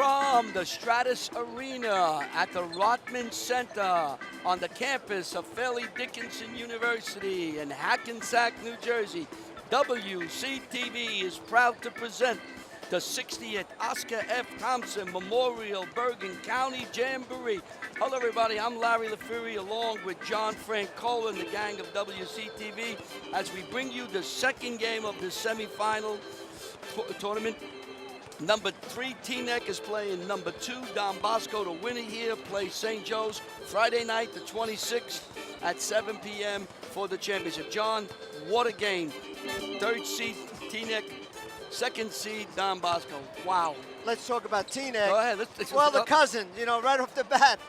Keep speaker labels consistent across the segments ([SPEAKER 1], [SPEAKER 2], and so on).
[SPEAKER 1] From the Stratus Arena at the Rotman Center on the campus of Fairleigh Dickinson University in Hackensack, New Jersey, WCTV is proud to present the 60th Oscar F. Thompson Memorial Bergen County Jamboree. Hello everybody, I'm Larry LaFury along with John Francola and the gang of WCTV as we bring you the second game of the semifinal tournament. Number 3, Teaneck is playing number 2, Don Bosco. The winner here plays St. Joe's Friday night, the 26th at 7 p.m. for the championship. John, what a game. 3rd seed, Teaneck. 2nd seed, Don Bosco. Wow.
[SPEAKER 2] Let's talk about Teaneck.
[SPEAKER 1] Go ahead.
[SPEAKER 2] Well, the cousin, right off the bat.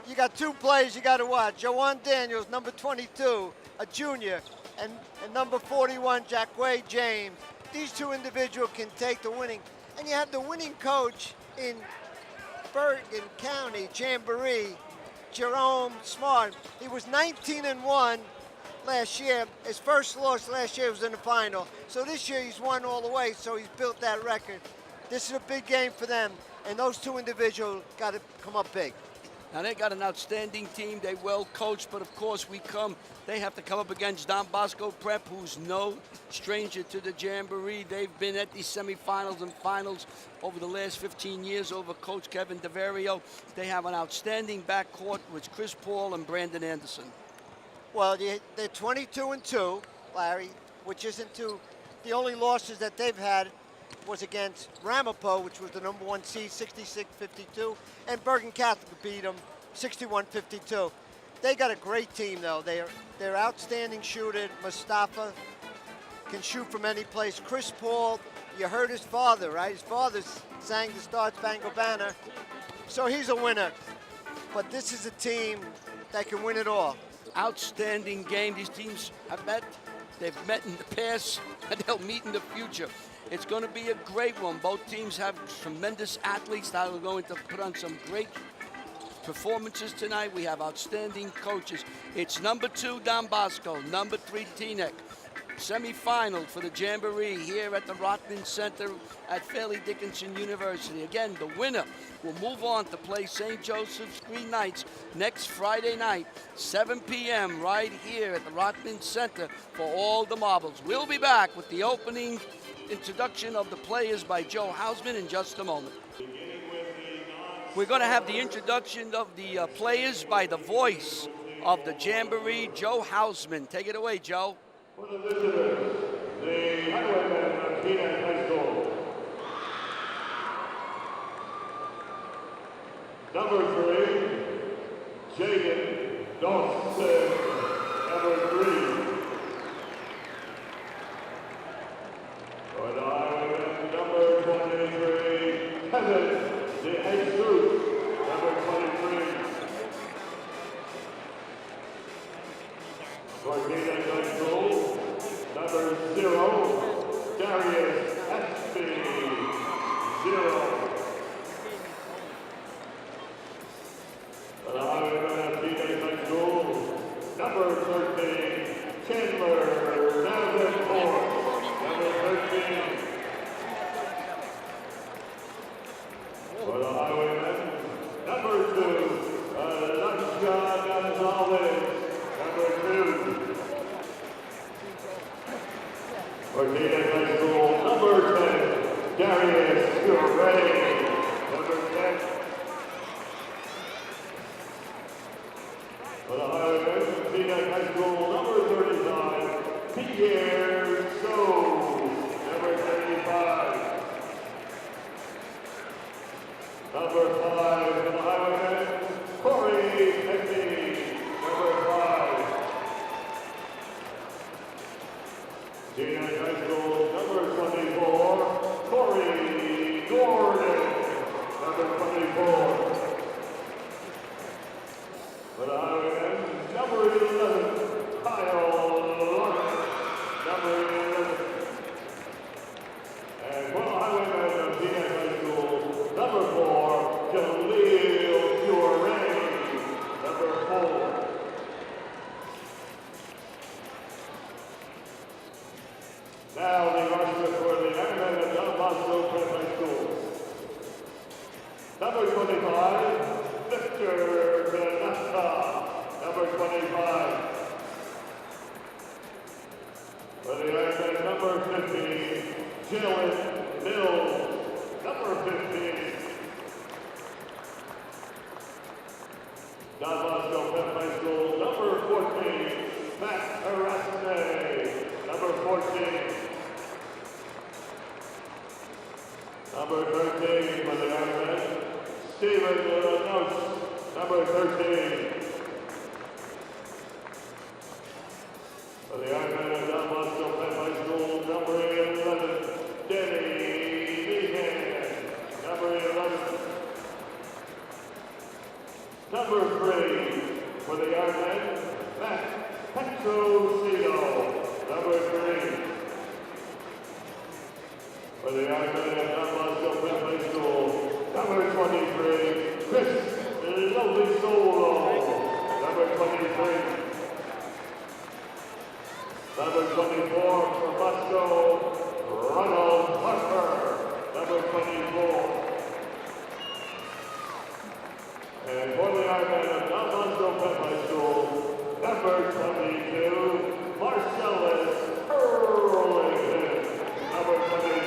[SPEAKER 2] You got 2 players you got to watch. Joanne Daniels, number 22, a junior, and number 41, Jacquay James. These 2 individuals can take the winning. And you have the winning coach in Bergen County Jamboree, Jerome Smart. He was 19-1 last year. His first loss last year was in the final. So this year he's won all the way, so he's built that record. This is a big game for them, and those 2 individuals got to come up big.
[SPEAKER 1] Now they got an outstanding team. They well coached, but of course they have to come up against Don Bosco Prep, who's no stranger to the Jamboree. They've been at these semifinals and finals over the last 15 years over Coach Kevin DeVario. They have an outstanding backcourt with Chris Paul and Brandon Anderson.
[SPEAKER 2] Well, they're 22-2, Larry, which isn't too. The only losses that they've had was against Ramapo, which was the number 1 seed, 66-52, and Bergen Catholic beat them 61-52. They got a great team, though. They're outstanding shooter. Mustafa can shoot from any place. Chris Paul, you heard his father, right? His father sang the Star Spangled Banner, so he's a winner. But this is a team that can win it all.
[SPEAKER 1] Outstanding game. These teams have met. They've met in the past, and they'll meet in the future. It's going to be a great one. Both teams have tremendous athletes that are going to put on some great performances tonight. We have outstanding coaches. It's number 2, Don Bosco, number 3, Teaneck. Semi-final for the Jamboree here at the Rotman Center at Fairleigh Dickinson University. Again, the winner will move on to play St. Joseph's Green Knights next Friday night, 7 p.m. right here at the Rotman Center for all the marbles. We'll be back with the opening introduction of the players by Joe Hausman in just a moment. We're going to have the introduction of the players by the voice of the Jamboree, Joe Hausman. Take it away, Joe.
[SPEAKER 3] For the visitors, the highwaymen of Teaneck High School. Number 3, Jaden Dawson. Number 3. For the highwaymen, number 23, Kevin DeJesus. Number 23. For Teaneck High School, number 0, Darius Espy, 0. For the highwaymen of Teaneck High School, number 13, Chandler Davenport, number 13. For the highwaymen, number 2, Alexia Gonzalez, number 2. For Teaneck High School, number 10, Darius Gray, number 10. For the highwaymen, Teaneck High School, number 35, Pierre So, number 35. Number 5 for the highwaymen, Corey Pecky, number 5. Teaneck High School, number 24, Corey Gordon, number 24. For the highwaymen, number 11, Kyle Larkin, number 11. And for the highwaymen of Teaneck High School, number 4, Jaleel Pure, number 4. Now the usher for the highwaymen of Don Bosco Prep High School. Number 25, Victor Teaneck. Number 25. For the Ironman, number 15, Jalen Mills. Number 15. Don Bosco Prep High School, number 14, Matt Arasne. Number 14. Number 13 for the Ironman, Steven Notes. Number 13. For the Ironman of Don Bosco Prep High School, number 11, Denny Meehan. Number 11. Number 3 for the Ironman, Matt Petrosino. Number 3. For the Ironman of Don Bosco Prep High School, number 23, Chris Lovisolo. Number 23. Number 24 for Bosco, Ronald Harper. Number 24. And for the Ironman of Don Bosco Prep High School, number 22, Marcellus Earlington. Number 22.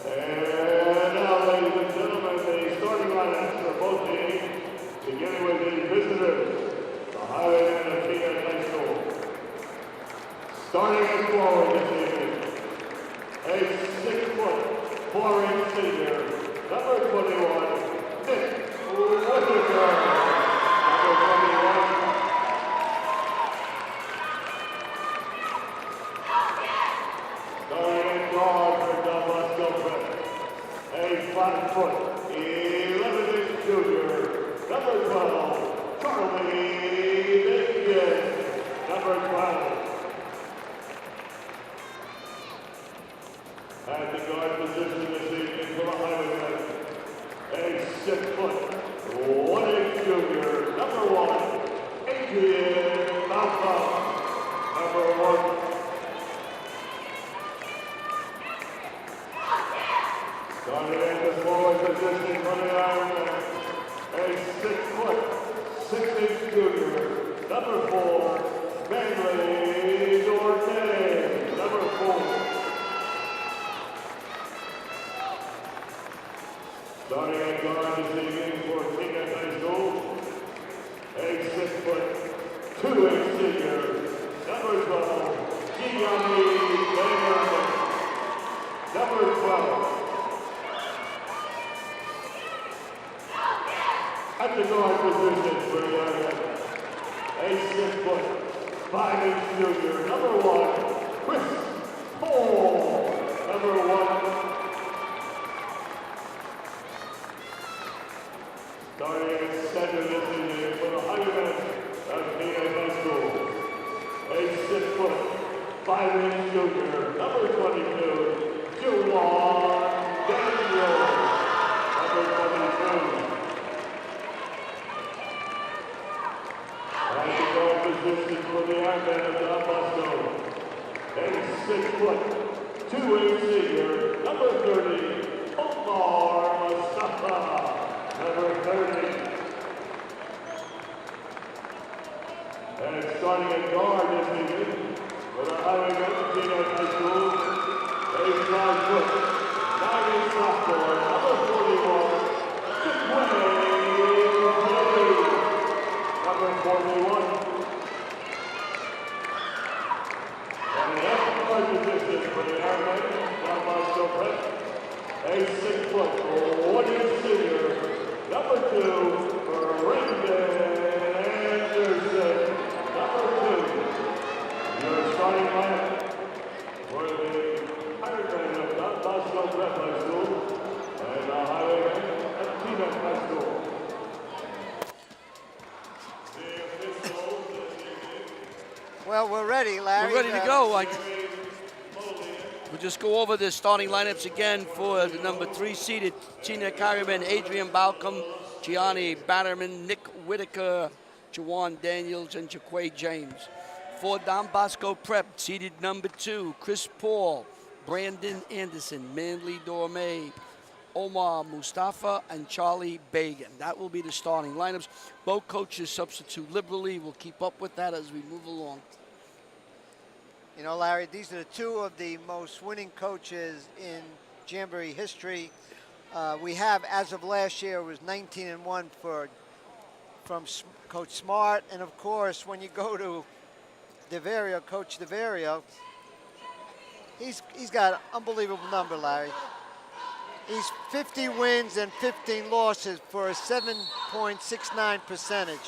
[SPEAKER 3] And now, ladies and gentlemen, the starting lineups for both teams, beginning with the visitors, the Highwaymen of Teaneck High School. Starting at forward this evening, a 6-foot, 4-inch senior, number 21, Nick Whitaker. Number 21. Starting at guard for Don Bosco Prep, a 5-foot, 11-inch junior, number 12, Charlie Bacon. Number 12. At the guard position this evening for the Highwaymen, a 6-foot, 1-inch junior, number 1, Adrian Malcolm. Number 1. Starting at the forward position for the Ironman, a 6-foot, 6-inch junior, number 4, Bentley Dornay. Number 4. Starting at guard this evening for Teaneck High School, a 6-foot, 2-inch senior, number 12, Gianni Banger. Number 12. At the guard position for the Ironman, a 6-foot, 5-inch junior, number 1, Chris Paul. Number 1. Starting at center this evening for the Highwaymen of Teaneck High School, a 6-foot, 5-inch junior, number 22, Juwan Daniels. Number 22. At the guard position for the Ironman of Don Bosco, a 6-foot, 2-inch senior, number 30, Omar Mustafa. Number 30. And starting at guard this evening for the Highwaymen of Teaneck High School, a 5-foot, 9-inch sophomore, number 41, Jaquay. Number 41. And at the guard position for the Ironman, Don Bosco Prep, a 6-foot, 1-inch senior, number 2, Brendan Anderson. Number 2. Your starting lineup for the Ironman of Don Bosco Prep High School and the Highwaymen of Teaneck High School. The officials this evening.
[SPEAKER 2] Well, we're ready, Larry.
[SPEAKER 1] We're ready to go. We'll just go over the starting lineups again for the number 3 seeded Teaneck Highwaymen, Adrian Balcom, Gianni Batterman, Nick Whitaker, Juwan Daniels, and Jaquay James. For Don Bosco Prep, seeded number 2, Chris Paul, Brandon Anderson, Manly Dorme, Omar Mustafa, and Charlie Bagan. That will be the starting lineups. Both coaches substitute liberally. We'll keep up with that as we move along.
[SPEAKER 2] You know, Larry, these are the two of the most winning coaches in Jamboree history. We have, as of last year, it was 19-1 from Coach Smart. And of course, when you go to DeVario, Coach DeVario, he's got an unbelievable number, Larry. He's 50 wins and 15 losses for a 7.69 percentage.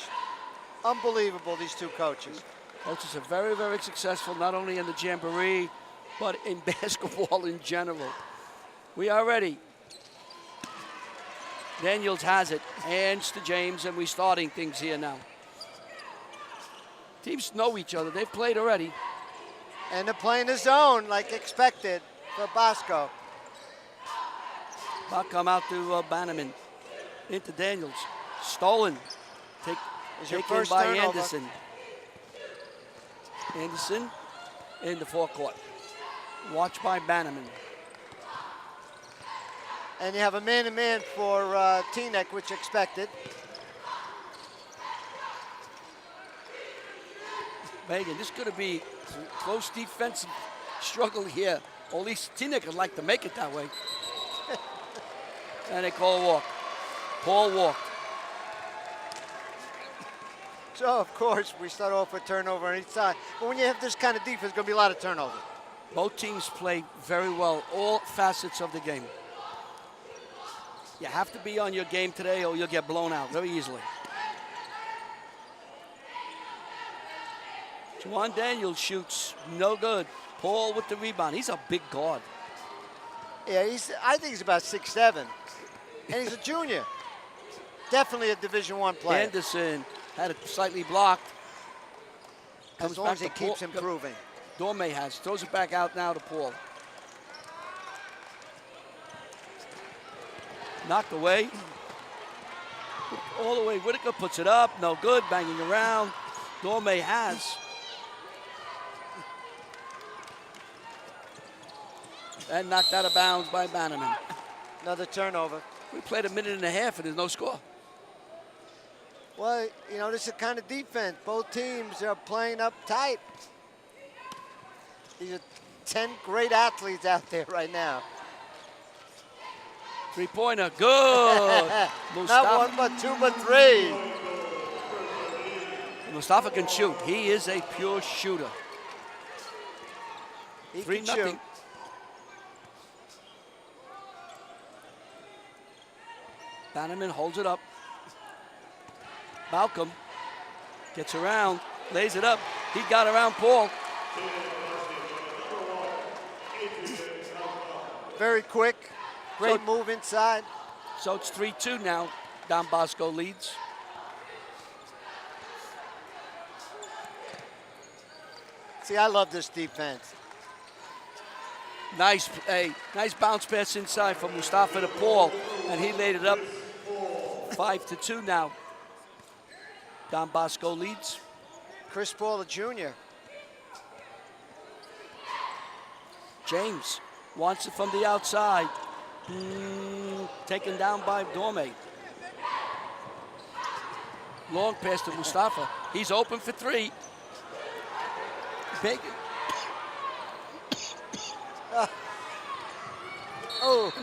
[SPEAKER 2] Unbelievable, these two coaches.
[SPEAKER 1] Coaches are very, very successful, not only in the Jamboree, but in basketball in general. We are ready. Daniels has it. Hands to James, and we're starting things here now. Teams know each other. They've played already.
[SPEAKER 2] And they're playing the zone like expected for Bosco.
[SPEAKER 1] Ball come out to Bannerman. Into Daniels. Stolen. Taken by
[SPEAKER 2] turnover.
[SPEAKER 1] Anderson. Anderson in the forecourt. Watched by Bannerman.
[SPEAKER 2] And you have a man-to-man for Teaneck, which expected.
[SPEAKER 1] Bagan, this is going to be a close defensive struggle here. Or at least Teaneck would like to make it that way. And they call a walk. Paul walked.
[SPEAKER 2] So, of course, we start off with turnover on each side. But when you have this kind of defense, there's going to be a lot of turnover.
[SPEAKER 1] Both teams play very well, all facets of the game. You have to be on your game today or you'll get blown out very easily. Juwan Daniels shoots, no good. Paul with the rebound. He's a big guard.
[SPEAKER 2] Yeah, I think he's about 6'7", and he's a junior. Definitely a Division I player.
[SPEAKER 1] Anderson had it slightly blocked.
[SPEAKER 2] As long as he keeps improving.
[SPEAKER 1] Dorme has. Throws it back out now to Paul. Knocked away. All the way. Whitaker puts it up. No good. Banging around. Dorme has. And knocked out of bounds by Bannerman.
[SPEAKER 2] Another turnover.
[SPEAKER 1] We played a minute and a half and there's no score.
[SPEAKER 2] Well, you know, this is the kind of defense. Both teams are playing up tight. These are 10 great athletes out there right now.
[SPEAKER 1] Three-pointer, good.
[SPEAKER 2] Not one, but two, but three.
[SPEAKER 1] Mustafa can shoot. He is a pure shooter.
[SPEAKER 2] He
[SPEAKER 1] 3-0.
[SPEAKER 2] can shoot.
[SPEAKER 1] Bannerman holds it up. Malcolm gets around, lays it up. He got around Paul.
[SPEAKER 2] Very quick. Great move inside.
[SPEAKER 1] So it's 3-2 now. Don Bosco leads.
[SPEAKER 2] See, I love this defense.
[SPEAKER 1] Nice bounce pass inside from Mustafa to Paul, and he laid it up. 5-2 now. Don Bosco leads.
[SPEAKER 2] Chris Paul, the junior.
[SPEAKER 1] James wants it from the outside. Taken down by Dorme. Long pass to Mustafa. He's open for three. Bacon.
[SPEAKER 2] Oh.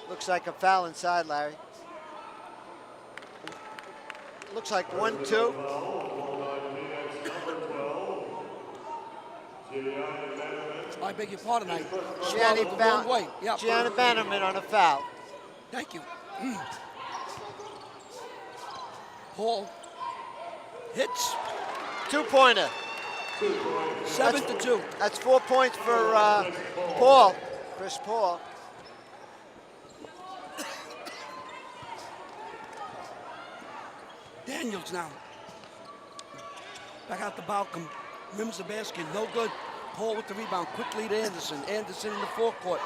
[SPEAKER 2] Looks like a foul inside, Larry. Looks like 1-2.
[SPEAKER 1] I beg your pardon.
[SPEAKER 2] Gianni Bannerman on a foul.
[SPEAKER 1] Thank you. Paul hits.
[SPEAKER 2] Two-pointer.
[SPEAKER 1] 7-2.
[SPEAKER 2] That's 4 points for Paul. Chris Paul.
[SPEAKER 1] Daniels now. Back out to Balcom. Rims the basket. No good. Paul with the rebound. Quickly to Anderson. Anderson in the forecourt.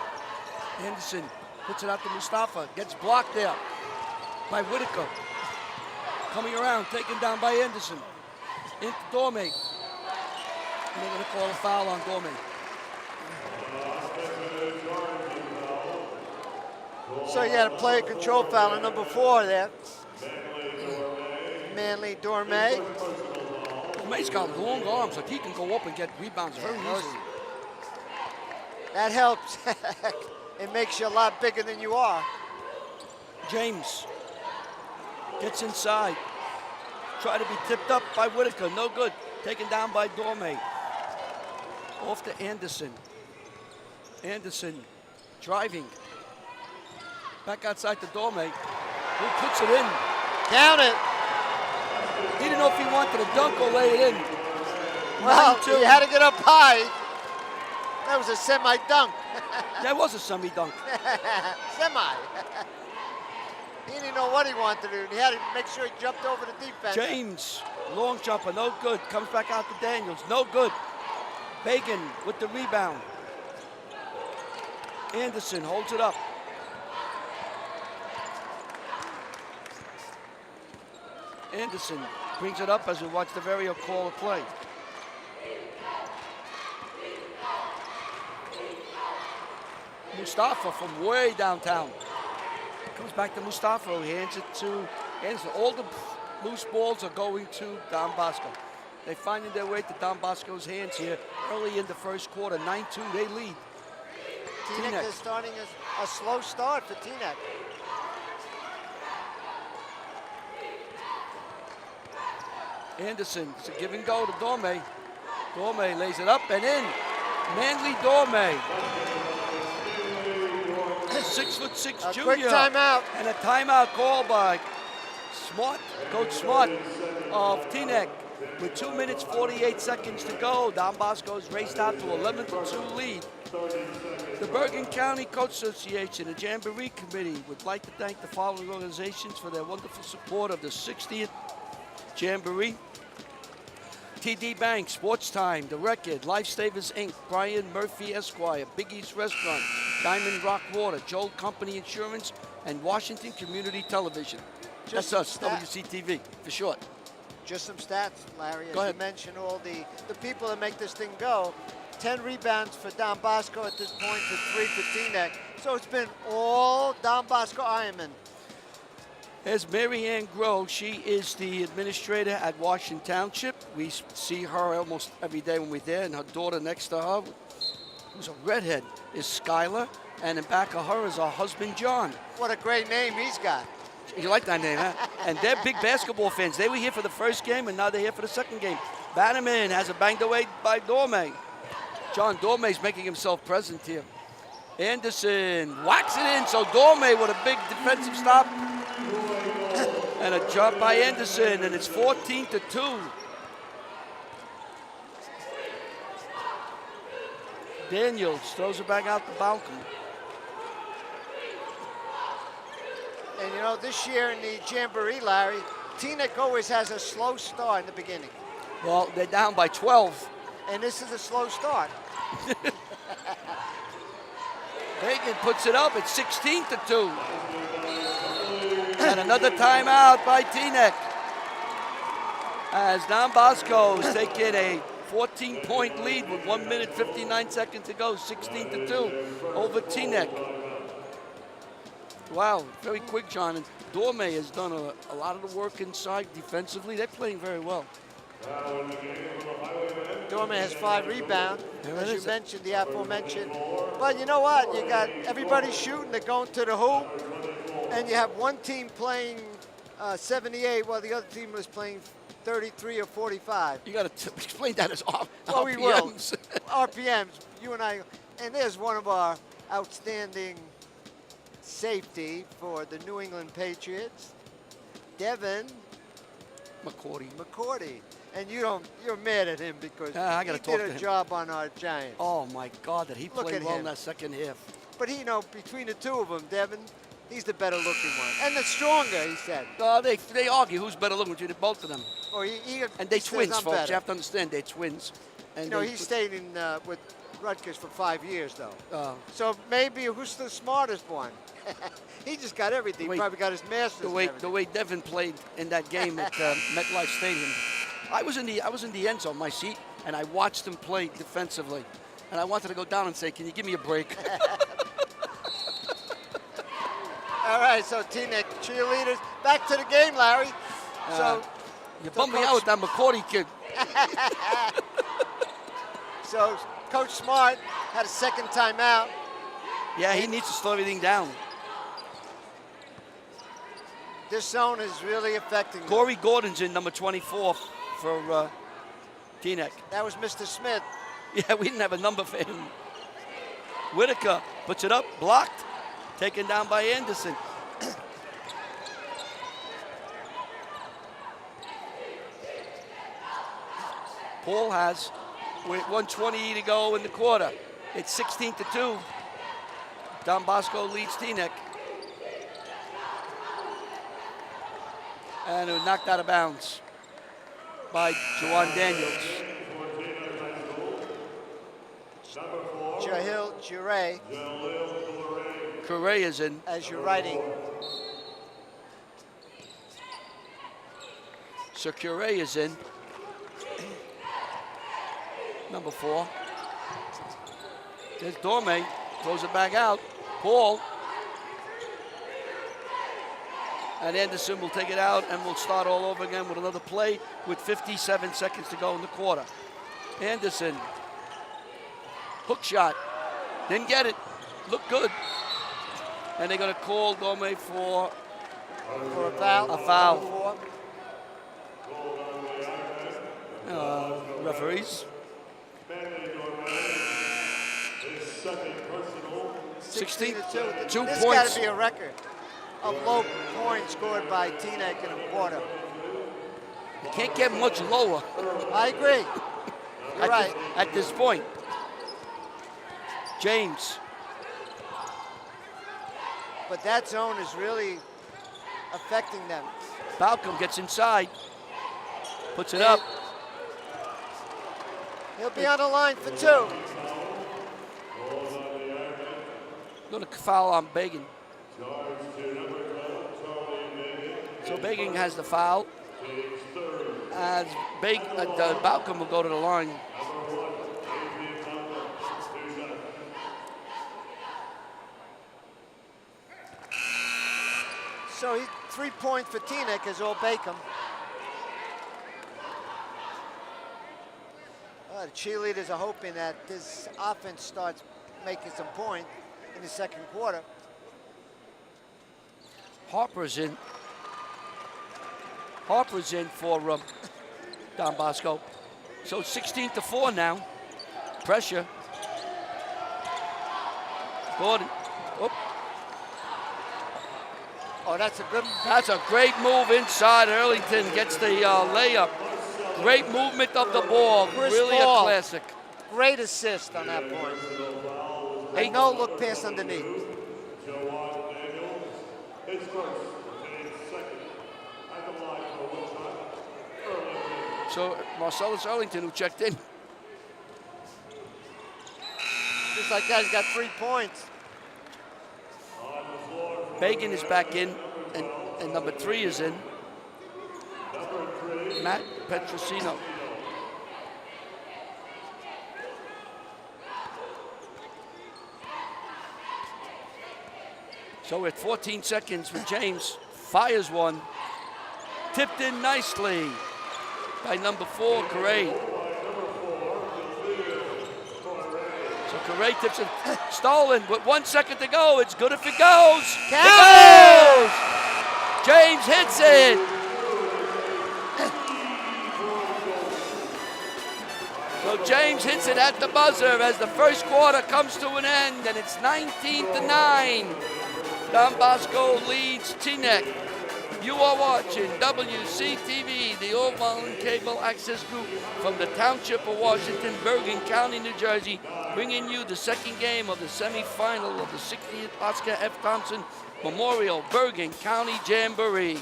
[SPEAKER 1] Anderson puts it out to Mustafa. Gets blocked there by Whitaker. Coming around. Taken down by Anderson. Into Dorme. they're going to call a foul on Dorme.
[SPEAKER 2] So you had a player control foul on number 4 there. Manly Dorme.
[SPEAKER 1] Dorme's got long arms, like he can go up and get rebounds very easily.
[SPEAKER 2] That helps. It makes you a lot bigger than you are.
[SPEAKER 1] James gets inside. Try to be tipped up by Whitaker, no good. Taken down by Dorme. Off to Anderson. Anderson driving. Back outside to Dorme, who puts it in.
[SPEAKER 2] Down it.
[SPEAKER 1] He didn't know if he wanted to dunk or lay it in.
[SPEAKER 2] Well,
[SPEAKER 1] 9-2.
[SPEAKER 2] he had to get up high. That was a semi-dunk.
[SPEAKER 1] That was a semi-dunk.
[SPEAKER 2] Semi. He didn't know what he wanted to do. He had to make sure he jumped over the defense.
[SPEAKER 1] James, long jumper, no good. Comes back out to Daniels, no good. Bagan with the rebound. Anderson holds it up. Anderson brings it up as we watch the Verio call a play. Mustafa from way downtown. Comes back to Mustafa, who hands it to Anderson. All the loose balls are going to Don Bosco. They're finding their way to Don Bosco's hands here early in the first quarter. 9-2, they lead.
[SPEAKER 2] Teaneck is starting a slow start for Teaneck.
[SPEAKER 1] Anderson, it's a give and go to Dorme. Dorme lays it up and in. Manly Dorme. 6'6"
[SPEAKER 2] A
[SPEAKER 1] junior.
[SPEAKER 2] quick timeout.
[SPEAKER 1] And a timeout call by Smart, Coach Smart of Teaneck. With 2 minutes, 48 seconds to go, Don Bosco's raced out to 11-2 lead. The Bergen County Coach Association and Jamboree Committee would like to thank the following organizations for their wonderful support of the 60th Jamboree. TD Bank, Sports Time, The Record, Lifesavers Inc., Brian Murphy Esquire, Biggie's Restaurant, Diamond Rock Water, Joel Company Insurance, and Washington Community Television. That's us, WCTV, for short.
[SPEAKER 2] Just some stats, Larry, as
[SPEAKER 1] Go ahead.
[SPEAKER 2] you mentioned, all the people that make this thing go. 10 rebounds for Don Bosco at this point to 3 for Teaneck. So it's been all Don Bosco Ironman.
[SPEAKER 1] There's Mary Ann Groh. She is the administrator at Washington Township. We see her almost every day when we're there, and her daughter next to her, who's a redhead, is Skylar, and in back of her is her husband, John.
[SPEAKER 2] What a great name he's got.
[SPEAKER 1] You like that name, huh? And they're big basketball fans. They were here for the first game, and now they're here for the second game. Bannerman has it banged away by Dorme. John Dorme's making himself present here. Anderson whacks it in, so Dorme with a big defensive stop. And a jump by Anderson, and it's 14-2. Daniels throws it back out the balcony.
[SPEAKER 2] And you know, this year in the Jamboree, Larry, Teaneck always has a slow start in the beginning.
[SPEAKER 1] Well, they're down by 12.
[SPEAKER 2] And this is a slow start.
[SPEAKER 1] Hagan puts it up, it's 16-2. And another timeout by Teaneck. As Don Bosco's taking a 14-point lead with 1 minute, 59 seconds to go, 16-2 over Teaneck. Wow, very quick, John. And Dorme has done a lot of the work inside defensively. They're playing very well.
[SPEAKER 2] Dorme has 5 rebounds,
[SPEAKER 1] There
[SPEAKER 2] as
[SPEAKER 1] it
[SPEAKER 2] you
[SPEAKER 1] is.
[SPEAKER 2] mentioned, the aforementioned. But you know what? You got everybody shooting, they're going to the hoop, and you have one team playing 78 while the other team was playing 33 or 45.
[SPEAKER 1] You got to explain that as
[SPEAKER 2] Well, we will.
[SPEAKER 1] RPMs.
[SPEAKER 2] RPMs, you and I. And there's one of our outstanding safety for the New England Patriots, Devin McCourty. And you're mad at him because
[SPEAKER 1] I gotta
[SPEAKER 2] he
[SPEAKER 1] talk
[SPEAKER 2] did
[SPEAKER 1] to
[SPEAKER 2] a
[SPEAKER 1] him.
[SPEAKER 2] job on our Giants.
[SPEAKER 1] Oh, my God, did he
[SPEAKER 2] Look
[SPEAKER 1] play
[SPEAKER 2] at
[SPEAKER 1] well
[SPEAKER 2] him.
[SPEAKER 1] in that second half.
[SPEAKER 2] But he, between the two of them, Devin, he's the better looking one. And the stronger, he said.
[SPEAKER 1] They argue who's better looking between both of them.
[SPEAKER 2] Or
[SPEAKER 1] And they
[SPEAKER 2] he says,
[SPEAKER 1] twins,
[SPEAKER 2] "I'm
[SPEAKER 1] folks.
[SPEAKER 2] better."
[SPEAKER 1] You have to understand, they're twins. And
[SPEAKER 2] He stayed in with Rutgers for 5 years, though.
[SPEAKER 1] Oh.
[SPEAKER 2] So maybe who's the smartest one? He just got everything. He probably got his master's.
[SPEAKER 1] the way Devin played in that game at MetLife Stadium. I was in the end zone, my seat, and I watched them play defensively. And I wanted to go down and say, can you give me a break?
[SPEAKER 2] All right, so Teaneck cheerleaders. Back to the game, Larry.
[SPEAKER 1] You bummed me out with that McCourty kid.
[SPEAKER 2] So Coach Smart had a second timeout.
[SPEAKER 1] Yeah, he needs to slow everything down.
[SPEAKER 2] This zone is really affecting them.
[SPEAKER 1] Corey Gordon's in number 24 for Teaneck.
[SPEAKER 2] That was Mr. Smith.
[SPEAKER 1] Yeah, we didn't have a number for him. Whitaker puts it up, blocked, taken down by Anderson. Paul has, with 1:20 to go in the quarter. It's 16-2. Don Bosco leads Teaneck. And it was knocked out of bounds by Jawan Daniels.
[SPEAKER 2] Jahil Jure,
[SPEAKER 1] Correa is in.
[SPEAKER 2] as you're writing.
[SPEAKER 1] So Correa is in. Number 4. There's Dorme. Throws it back out. Paul. And Anderson will take it out, and we'll start all over again with another play with 57 seconds to go in the quarter. Anderson. Hook shot. Didn't get it. Looked good. And they're going to call Dorme for
[SPEAKER 2] For a foul.
[SPEAKER 1] A foul.
[SPEAKER 2] Number 4.
[SPEAKER 1] referees.
[SPEAKER 2] 16 to 2.
[SPEAKER 1] 2
[SPEAKER 2] This
[SPEAKER 1] points.
[SPEAKER 2] got to be a record of low points scored by Teaneck in a quarter.
[SPEAKER 1] You can't get much lower
[SPEAKER 2] I agree. You're right.
[SPEAKER 1] at this point. James.
[SPEAKER 2] But that zone is really affecting them.
[SPEAKER 1] Balcom gets inside. Puts it up.
[SPEAKER 2] He'll be on the line for 2.
[SPEAKER 1] Going to foul on Bagan. So Bagan has the foul. As Balcom will go to the line.
[SPEAKER 2] So 3 points for Teaneck is all Bacon. The cheerleaders are hoping that this offense starts making some points in the second quarter.
[SPEAKER 1] Harper's in. Harper's in for Don Bosco. So 16-4 now. Pressure. Gordon.
[SPEAKER 2] Oh, that's a good.
[SPEAKER 1] That's a great move inside. Earlington gets the layup. Great movement of the ball.
[SPEAKER 2] Chris
[SPEAKER 1] Really
[SPEAKER 2] Paul.
[SPEAKER 1] a classic.
[SPEAKER 2] Great assist on that point. And no look pass underneath.
[SPEAKER 1] So Marcellus Earlington, who checked in.
[SPEAKER 2] Just like that, he's got 3 points.
[SPEAKER 1] Bagan is back in, and number 3 is in. Matt Petrosino. So with 14 seconds with James, fires one. Tipped in nicely by number 4, Correa. So Correa tips it. Stolen with 1 second to go. It's good if it goes.
[SPEAKER 2] Count
[SPEAKER 1] It goes! James hits it. So James hits it at the buzzer as the first quarter comes to an end, and it's 19-9. Don Bosco leads Teaneck. You are watching WCTV, the all-Mullen Cable Access Group from the Township of Washington, Bergen County, New Jersey, bringing you the second game of the semifinal of the 60th Oscar F. Thompson Memorial Bergen County Jamboree.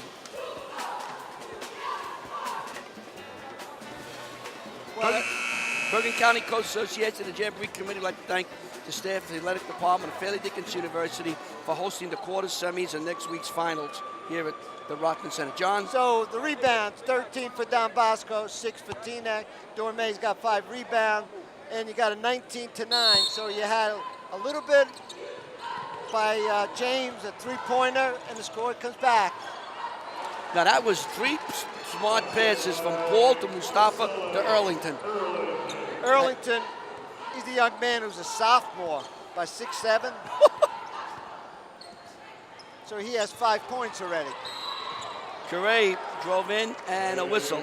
[SPEAKER 1] Bergen County Coach Association and the Jamboree Committee would like to thank the staff of the Athletic Department of Fairleigh Dickinson University for hosting the quarter semis and next week's finals. here at the Rockman Center. John?
[SPEAKER 2] So the rebounds, 13 for Don Bosco, 6 for Teaneck. Dorme's got 5 rebounds, and you got a 19-9. So you had a little bit by James, a three-pointer, and the score comes back.
[SPEAKER 1] Now that was 3 smart passes from Paul to Mustafa to Earlington.
[SPEAKER 2] Earlington, he's the young man who's a sophomore by 6'7". So he has 5 points already.
[SPEAKER 1] Curray drove in and a whistle.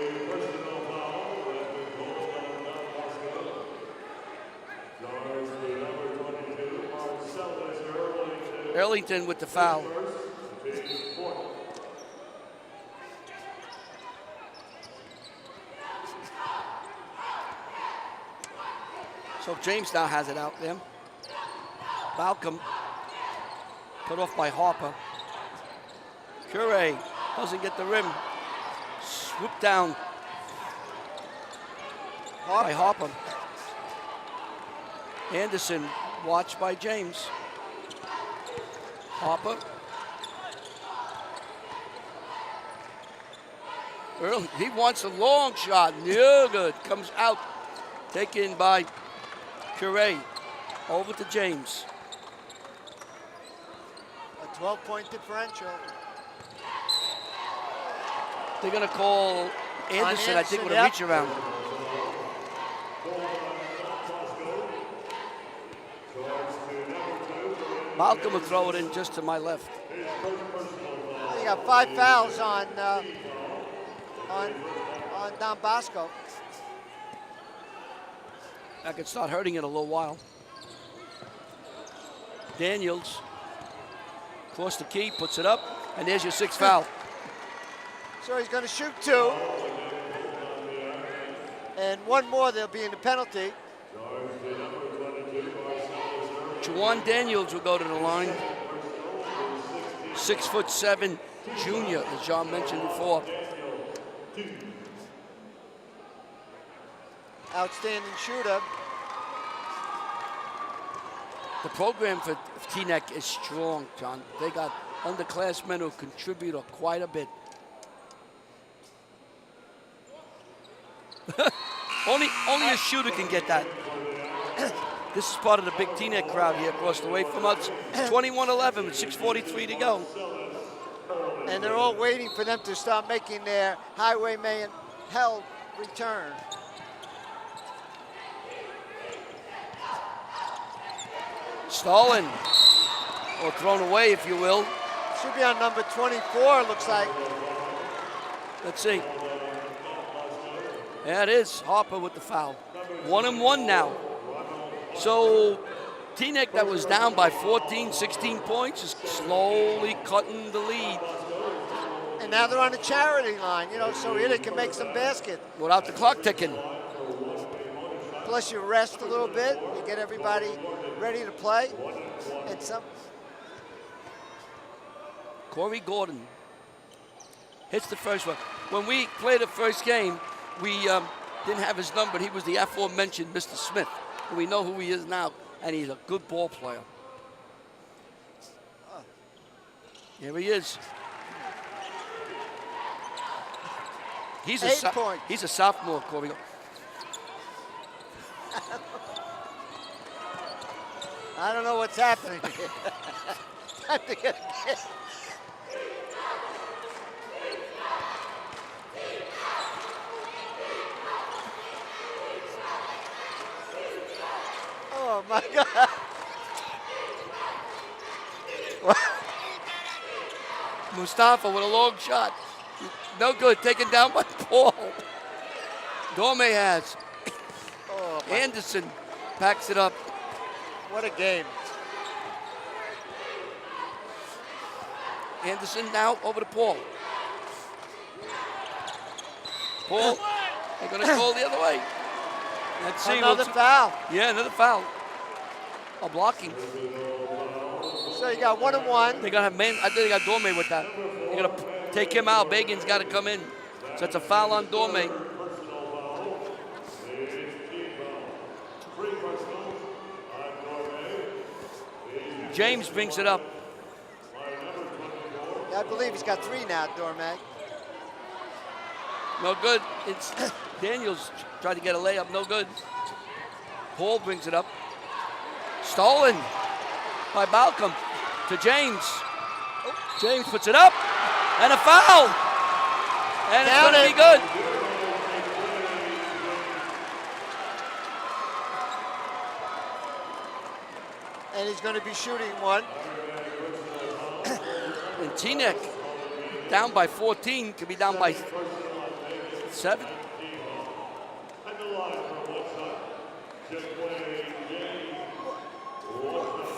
[SPEAKER 1] Earlington with the foul. So James now has it out there. Balcom put off by Harper. Curray doesn't get the rim. Swoop down by Harper. Anderson watched by James. Harper. Early, he wants a long shot. No good. Comes out. Taken by Curray. Over to James.
[SPEAKER 2] A 12-point differential.
[SPEAKER 1] They're going to call Anderson, I think, with a reach around. Malcolm will throw it in just to my left.
[SPEAKER 2] You got 5 fouls on Don Bosco.
[SPEAKER 1] That could start hurting in a little while. Daniels across the key, puts it up, and there's your 6th foul.
[SPEAKER 2] So he's going to shoot 2. And 1 more, they'll be in the penalty.
[SPEAKER 1] Juwan Daniels will go to the line. 6'7" junior, as John mentioned before.
[SPEAKER 2] Outstanding shooter.
[SPEAKER 1] The program for Teaneck is strong, John. They got underclassmen who contribute quite a bit. only a shooter can get that. This is part of the big Teaneck crowd here across the way from us. 21-11 with 6:43 to go.
[SPEAKER 2] And they're all waiting for them to start making their highwayman held return.
[SPEAKER 1] Stolen, or thrown away, if you will.
[SPEAKER 2] Should be on number 24, looks like.
[SPEAKER 1] Let's see. Yeah, it is. Harper with the foul. 1-1 now. So Teaneck, that was down by 14, 16 points, is slowly cutting the lead.
[SPEAKER 2] And now they're on the charity line, you know, so here they can make some basket.
[SPEAKER 1] Without the clock ticking.
[SPEAKER 2] Plus you rest a little bit, you get everybody ready to play. And some.
[SPEAKER 1] Corey Gordon hits the first one. When we played the first game, we didn't have his number. He was the aforementioned Mr. Smith. And we know who he is now, and he's a good ball player. Here he is. He's
[SPEAKER 2] 8 points.
[SPEAKER 1] He's a sophomore, Corey.
[SPEAKER 2] I don't know what's happening here. Time to get a kick. Oh my God.
[SPEAKER 1] Mustafa with a long shot. No good, taken down by Paul. Dorme has.
[SPEAKER 2] Oh,
[SPEAKER 1] Anderson packs it up.
[SPEAKER 2] what a game.
[SPEAKER 1] Anderson now over to Paul. Paul, they're going to call the other way. Let's see.
[SPEAKER 2] Another foul.
[SPEAKER 1] Yeah, another foul. A blocking.
[SPEAKER 2] So you got 1 and 1.
[SPEAKER 1] They got a man. I think they got Dorme with that. They're going to take him out. Bagan's got to come in. So it's a foul on Dorme. James brings it up.
[SPEAKER 2] I believe he's got 3 now, Dormac.
[SPEAKER 1] No good. It's Daniels tried to get a layup. No good. Paul brings it up. Stolen by Balcom to James. James puts it up. And a foul. And it's going to be good.
[SPEAKER 2] And he's going to be shooting one.
[SPEAKER 1] And Teaneck, down by 14, could be down by 7.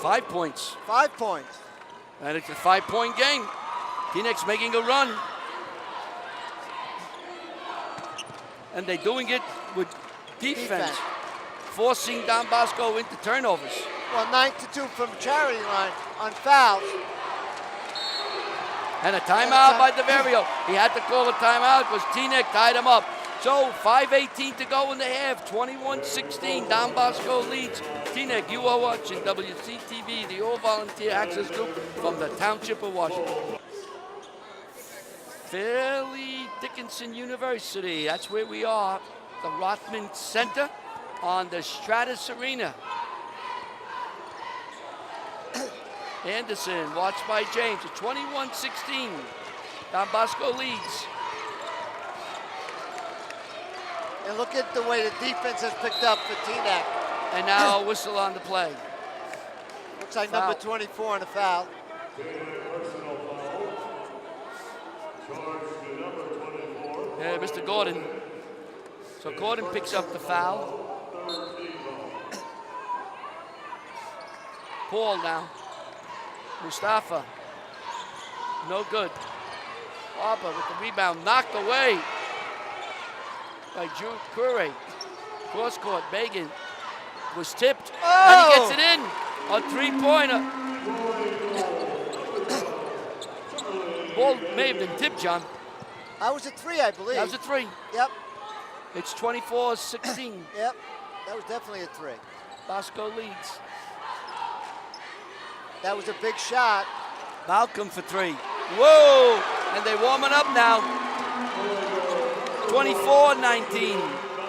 [SPEAKER 1] 5 points.
[SPEAKER 2] 5 points.
[SPEAKER 1] And it's a 5-point game. Teaneck's making a run. And they're doing it with defense. Forcing Don Bosco into turnovers.
[SPEAKER 2] Well, 9-2 from charity line on fouls.
[SPEAKER 1] And a timeout by DeVario. He had to call a timeout because Teaneck tied him up. So 5:18 to go in the half. 21-16. Don Bosco leads. Teaneck, you are watching WCTV, the all-volunteer access group from the Township of Washington. Fairleigh Dickinson University. That's where we are. The Rothman Center on the Stratus Arena. Anderson, watched by James, at 21-16. Don Bosco leads.
[SPEAKER 2] And look at the way the defense has picked up for Teaneck.
[SPEAKER 1] And now a whistle on the play.
[SPEAKER 2] Looks like
[SPEAKER 1] Foul.
[SPEAKER 2] number 24 on the foul.
[SPEAKER 1] Yeah, Mr. Gordon. So Gordon picks up the foul. Paul now. Mustafa. No good. Harper with the rebound, knocked away by Drew Curry. Cross court, Megan was tipped, and he gets it in. A three-pointer. Ball may have been tipped, John.
[SPEAKER 2] That was a 3, I believe.
[SPEAKER 1] That was a 3.
[SPEAKER 2] Yep.
[SPEAKER 1] It's 24-16.
[SPEAKER 2] Yep. That was definitely a 3.
[SPEAKER 1] Bosco leads.
[SPEAKER 2] That was a big shot.
[SPEAKER 1] Malcolm for 3. Whoa! And they're warming up now. 24-19.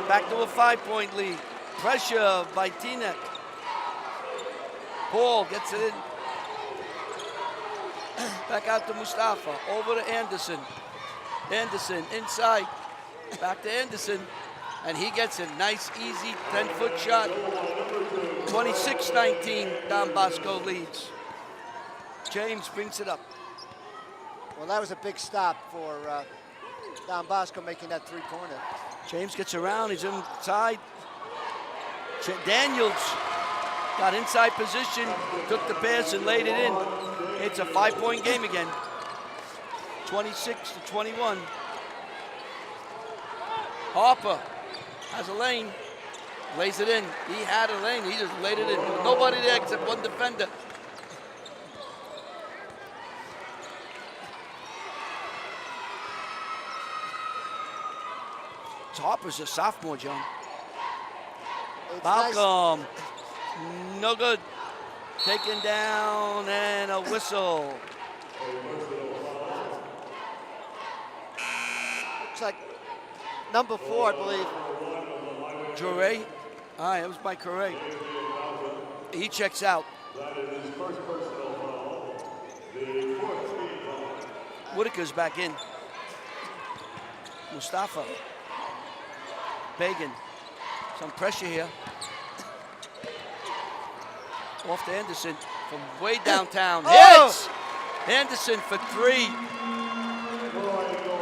[SPEAKER 1] Back to a 5-point lead. Pressure by Teaneck. Paul gets it in. Back out to Mustafa. Over to Anderson. Anderson inside. Back to Anderson. And he gets a nice, easy 10-foot shot. 26-19. Don Bosco leads. James brings it up.
[SPEAKER 2] Well, that was a big stop for Don Bosco making that 3-pointer.
[SPEAKER 1] James gets around, he's inside. Daniels got inside position, took the pass and laid it in. It's a 5-point game again. 26-21. Harper has a lane, lays it in. He had a lane, he just laid it in. Nobody there except one defender. Harper's a sophomore, John. Malcolm, no good. Taken down and a whistle.
[SPEAKER 2] Looks like number 4, I believe.
[SPEAKER 1] Jure. All right, it was by Correa. He checks out. Whitaker's back in. Mustafa. Bagan. Some pressure here. Off to Anderson from way downtown. Hits! Anderson for 3.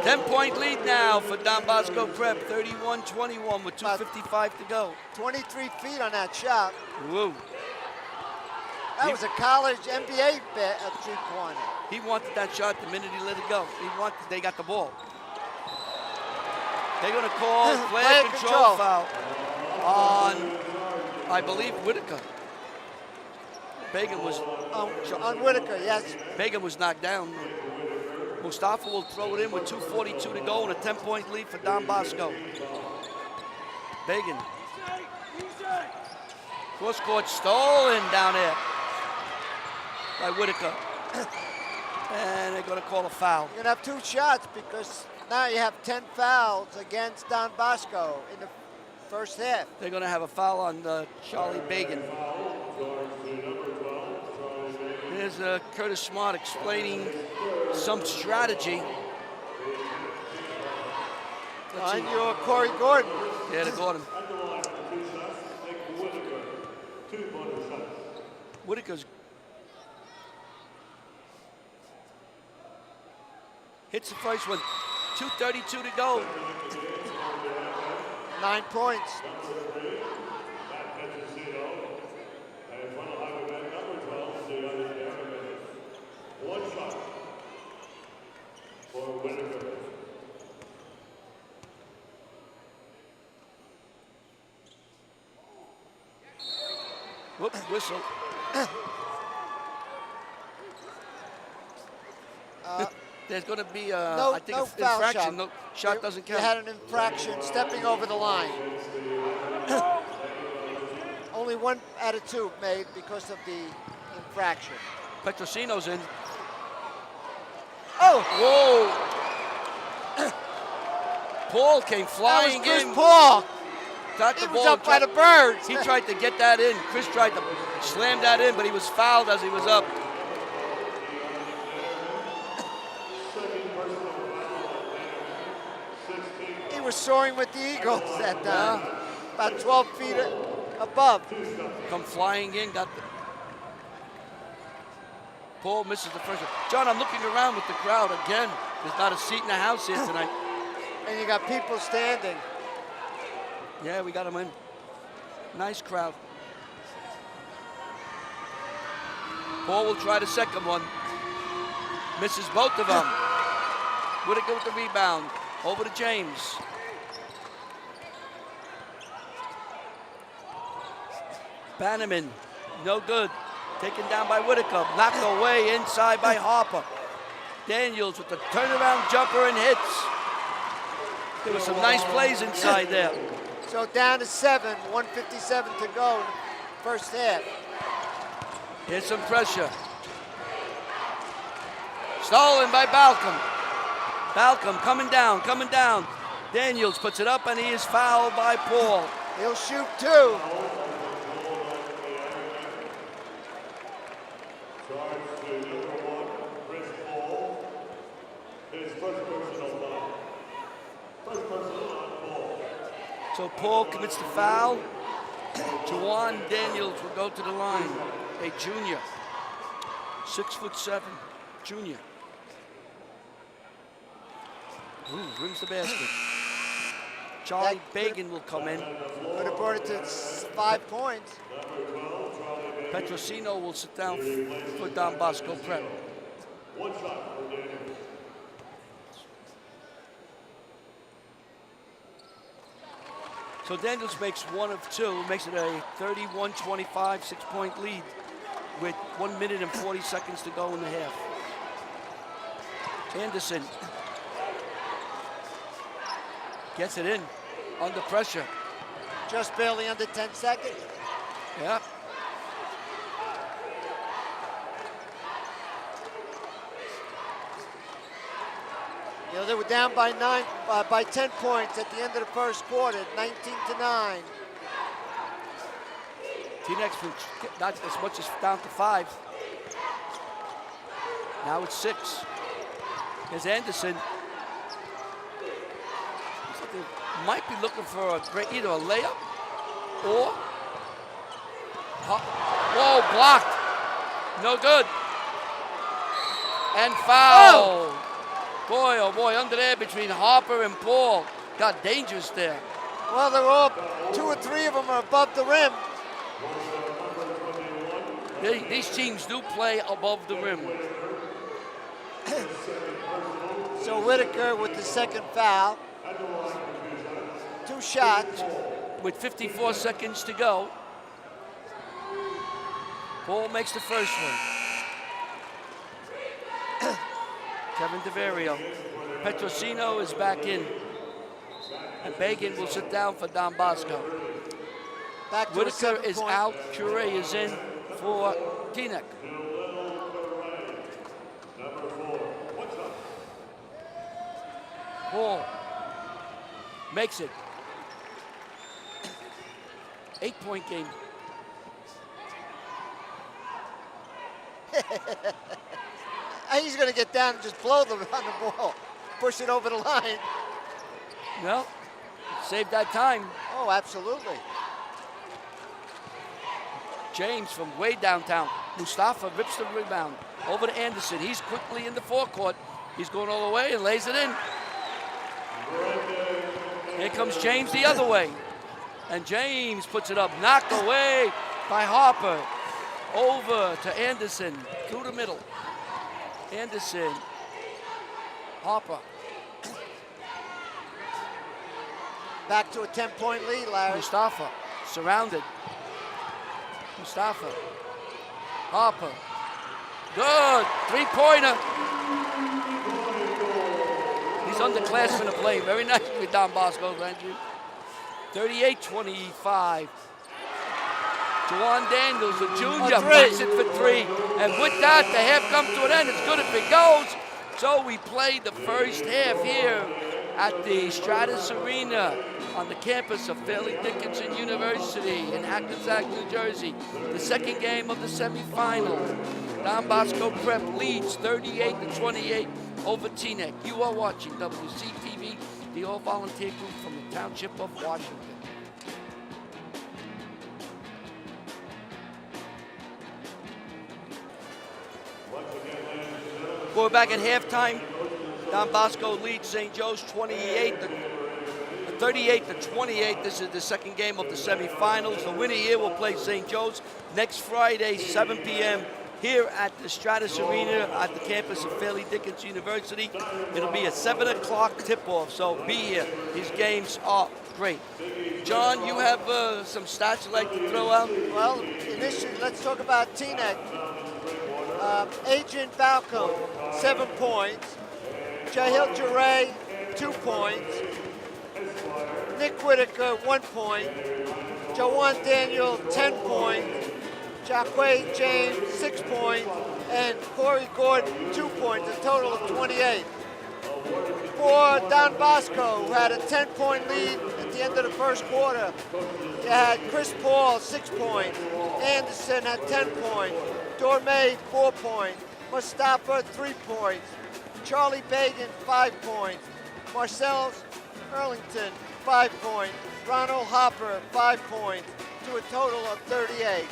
[SPEAKER 1] 10-point lead now for Don Bosco Prep. 31-21 with 2:55 to go.
[SPEAKER 2] 23 feet on that shot.
[SPEAKER 1] Woo.
[SPEAKER 2] That was a college NBA three-pointer.
[SPEAKER 1] He wanted that shot the minute he let it go. They got the ball. They're going to call player control foul on, I believe, Whitaker. Bagan was
[SPEAKER 2] on Whitaker, yes.
[SPEAKER 1] Bagan was knocked down. Mustafa will throw it in with 2:42 to go and a 10-point lead for Don Bosco. Bagan. Cross court stolen down there by Whitaker. And they're going to call a foul.
[SPEAKER 2] You're going to have 2 shots because now you have 10 fouls against Don Bosco in the first half.
[SPEAKER 1] They're going to have a foul on Charlie Bagan. Here's Curtis Smart explaining some strategy.
[SPEAKER 2] Behind you, Corey Gordon.
[SPEAKER 1] Yeah, to Gordon. Whitaker's hits the first one. 2:32 to go.
[SPEAKER 2] 9 points.
[SPEAKER 1] Whoop, whistle. There's going to be
[SPEAKER 2] No,
[SPEAKER 1] I think
[SPEAKER 2] no
[SPEAKER 1] an
[SPEAKER 2] foul
[SPEAKER 1] infraction.
[SPEAKER 2] shot.
[SPEAKER 1] No shot doesn't
[SPEAKER 2] You
[SPEAKER 1] count.
[SPEAKER 2] had an infraction stepping over the line. Only 1 out of 2 made because of the infraction.
[SPEAKER 1] Petrosino's in.
[SPEAKER 2] Oh!
[SPEAKER 1] Whoa! Paul came
[SPEAKER 2] That
[SPEAKER 1] flying
[SPEAKER 2] was Chris
[SPEAKER 1] in.
[SPEAKER 2] Paul.
[SPEAKER 1] Got the
[SPEAKER 2] He was
[SPEAKER 1] ball,
[SPEAKER 2] up by the birds.
[SPEAKER 1] He tried to get that in. Chris tried to slam that in, but he was fouled as he was up.
[SPEAKER 2] He was soaring with the Eagles that time. About 12 feet above.
[SPEAKER 1] Come flying in, got the... Paul misses the first one. John, I'm looking around with the crowd again. There's not a seat in the house here tonight.
[SPEAKER 2] And you got people standing.
[SPEAKER 1] Yeah, we got him in. Nice crowd. Paul will try the second one. Misses both of them. Whitaker with the rebound. Over to James. Bannerman, no good. Taken down by Whitaker. Knocked away inside by Harper. Daniels with the turnaround jumper and hits. There were some nice plays inside there.
[SPEAKER 2] So down to 7, 1:57 to go in the first half.
[SPEAKER 1] Here's some pressure. Stolen by Balcom. Balcom coming down, coming down. Daniels puts it up and he is fouled by Paul.
[SPEAKER 2] He'll shoot 2.
[SPEAKER 1] So Paul commits the foul. Juwan Daniels will go to the line. A junior. 6'7", junior. Ooh, rims the basket. Charlie Bagan will come in.
[SPEAKER 2] Could have brought it to 5 points.
[SPEAKER 1] Petrosino will sit down for Don Bosco prep. So Daniels makes 1 of 2, makes it a 31-25 6-point lead with 1 minute and 40 seconds to go in the half. Anderson gets it in under pressure.
[SPEAKER 2] Just barely under 10 seconds.
[SPEAKER 1] Yeah.
[SPEAKER 2] You know, they were down by 10 points at the end of the first quarter, 19-9.
[SPEAKER 1] Teaneck's not as much as down to 5. Now it's 6. Here's Anderson. They might be looking for either a layup or... Whoa, blocked. No good. And foul. Oh. Boy, oh boy, under there between Harper and Paul. Got dangerous there.
[SPEAKER 2] Well, they're all, 2 or 3 of them are above the rim.
[SPEAKER 1] These teams do play above the rim.
[SPEAKER 2] So Whitaker with the second foul. 2 shots.
[SPEAKER 1] With 54 seconds to go. Paul makes the first one. Kevin DeVario. Petrosino is back in. And Bagan will sit down for Don Bosco.
[SPEAKER 2] Back to
[SPEAKER 1] Whitaker is out. Curé is in for Teaneck. Paul makes it. 8-point game.
[SPEAKER 2] He's going to get down and just blow them on the ball. Push it over the line.
[SPEAKER 1] Well, saved that time.
[SPEAKER 2] Oh, absolutely.
[SPEAKER 1] James from way downtown. Mustafa rips the rebound over to Anderson. He's quickly in the forecourt. He's going all the way and lays it in. Here comes James the other way. And James puts it up. Knocked away by Harper. Over to Anderson. Through the middle. Anderson. Harper.
[SPEAKER 2] Back to a 10-point lead, Larry.
[SPEAKER 1] Mustafa surrounded. Mustafa. Harper. Good. Three-pointer. He's underclassmen to play. Very nice with Don Bosco, Andrew. 38-25. Jawan Daniels, the junior, makes it for three. And with that, the half comes to an end. It's good if it goes. So we played the first half here at the Stratus Arena on the campus of Fairleigh Dickinson University in Hackensack, New Jersey. The second game of the semifinals. Don Bosco Prep leads 38-28 over Teaneck. You are watching WCTV, the all-volunteer group from the township of Washington. We're back at halftime. Don Bosco leads St. Joe's 38-28. This is the second game of the semifinals. The winner here will play St. Joe's next Friday, 7 p.m. here at the Stratus Arena at the campus of Fairleigh Dickinson University. It'll be a 7 o'clock tip-off, so be here. These games are great. John, you have some stats you'd like to throw out?
[SPEAKER 2] Well, initially, let's talk about Teaneck. Adrian Balcom, 7 points. Jahil Jaray, 2 points. Nick Whitaker, 1 point. Jawan Daniel, 10 points. Jacque James, 6 points. And Corey Gordon, 2 points, a total of 28. For Don Bosco, who had a 10-point lead at the end of the first quarter, you had Chris Paul, 6 points. Anderson had 10 points. Dorme, 4 points. Mustafa, 3 points. Charlie Bagan, 5 points. Marcel Erlington, 5 points. Ronald Hopper, 5 points, to a total of 38.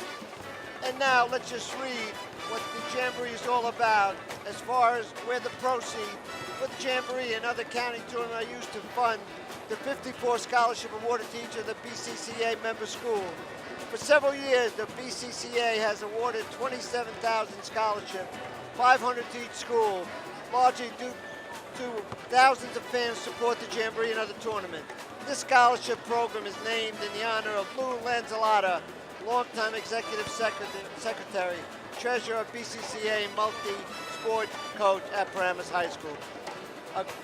[SPEAKER 2] And now let's just read what the Jamboree is all about as far as where the proceeds for the Jamboree and other county tournaments are used to fund the 54 scholarship awarded to each of the BCCA member schools. For several years, the BCCA has awarded 27,000 scholarships, 500 to each school, largely due to thousands of fans support the Jamboree and other tournaments. This scholarship program is named in the honor of Lou Lanzalotta, longtime executive secretary, treasurer of BCCA and multi-sport coach at Paramus High School.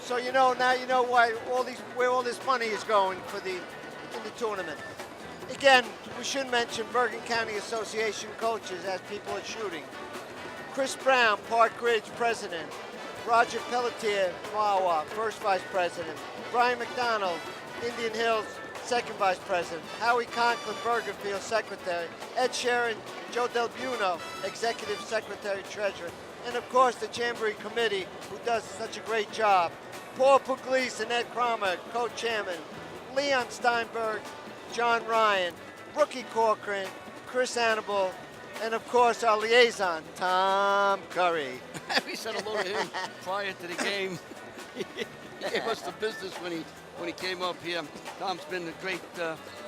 [SPEAKER 2] So you know, now you know where all this money is going for in the tournament. Again, we should mention Bergen County Association coaches as people are shooting. Chris Brown, Park Ridge president. Roger Pelletier, Wawa, first vice president. Brian McDonald, Indian Hills, second vice president. Howie Conklin, Bergenfield, secretary. Ed Sharon, Joe Del Buno, executive secretary, treasurer. And of course, the Jamboree committee, who does such a great job. Paul Pugliese and Ed Cromer, co-chairman. Leon Steinberg, John Ryan, Brookie Corcoran, Chris Annable, and of course our liaison, Tom Curry.
[SPEAKER 1] We said hello to him prior to the game. He gave us the business when he came up here. Tom's been a great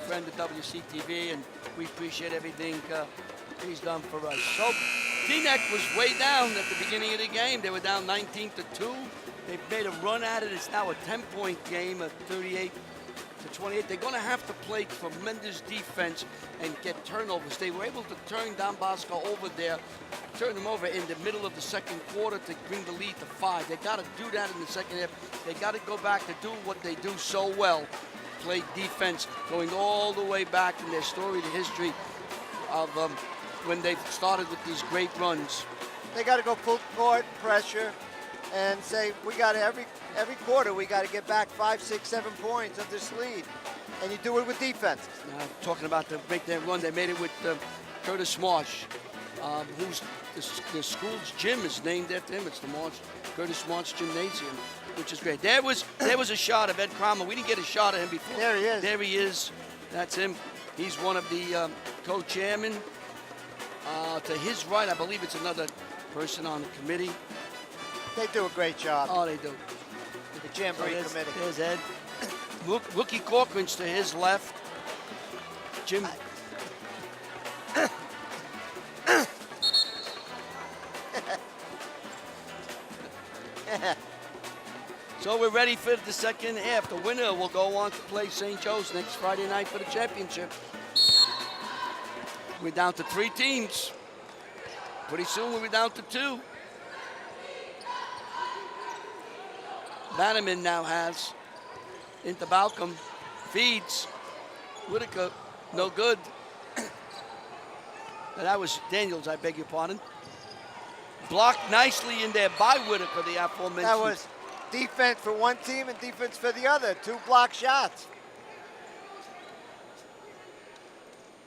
[SPEAKER 1] friend of WCTV, and we appreciate everything he's done for us. So Teaneck was way down at the beginning of the game. They were down 19-2. They've made a run at it. It's now a 10-point game at 38-28. They're going to have to play tremendous defense and get turnovers. They were able to turn Don Bosco over there, turn them over in the middle of the second quarter to bring the lead to 5. They got to do that in the second half. They got to go back to do what they do so well, play defense, going all the way back in their story, the history of when they started with these great runs.
[SPEAKER 2] They got to go full court pressure, and say we got every quarter we got to get back 5, 6, 7 points of this lead, and you do it with defense.
[SPEAKER 1] Now, talking about the make that run, they made it with Curtis Marsh, who's the school's gym is named after him. It's the Curtis Marsh Gymnasium, which is great. There was a shot of Ed Cromer. We didn't get a shot of him before.
[SPEAKER 2] There he is.
[SPEAKER 1] There he is. That's him. He's one of the co-chairmen. To his right, I believe it's another person on the committee.
[SPEAKER 2] They do a great job.
[SPEAKER 1] Oh, they do.
[SPEAKER 2] The Jamboree committee.
[SPEAKER 1] There's Ed. Wookie Corcoran's to his left. Jim. So we're ready for the second half. The winner will go on to play St. Joe's next Friday night for the championship. We're down to 3 teams. Pretty soon we'll be down to 2. Bannerman now has into Balcom, feeds Whitaker, no good. That was Daniels, I beg your pardon. Blocked nicely in there by Whitaker, the aforementioned.
[SPEAKER 2] That was defense for one team and defense for the other. 2 block shots.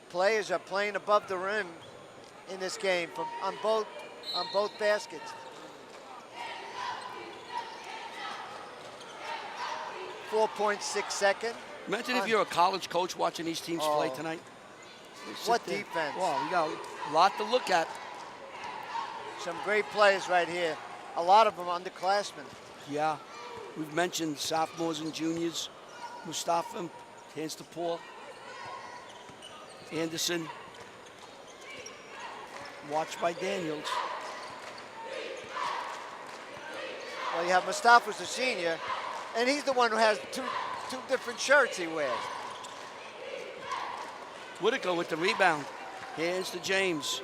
[SPEAKER 2] Players are playing above the rim in this game on both baskets. 4.6 seconds.
[SPEAKER 1] Imagine if you're a college coach watching these teams play tonight.
[SPEAKER 2] What defense.
[SPEAKER 1] Wow, we got a lot to look at.
[SPEAKER 2] Some great players right here. A lot of them underclassmen.
[SPEAKER 1] Yeah, we've mentioned sophomores and juniors. Mustafa, hands to Paul. Anderson, watched by Daniels.
[SPEAKER 2] Well, you have Mustafa's a senior, and he's the one who has two different shirts he wears.
[SPEAKER 1] Whitaker with the rebound. Hands to James.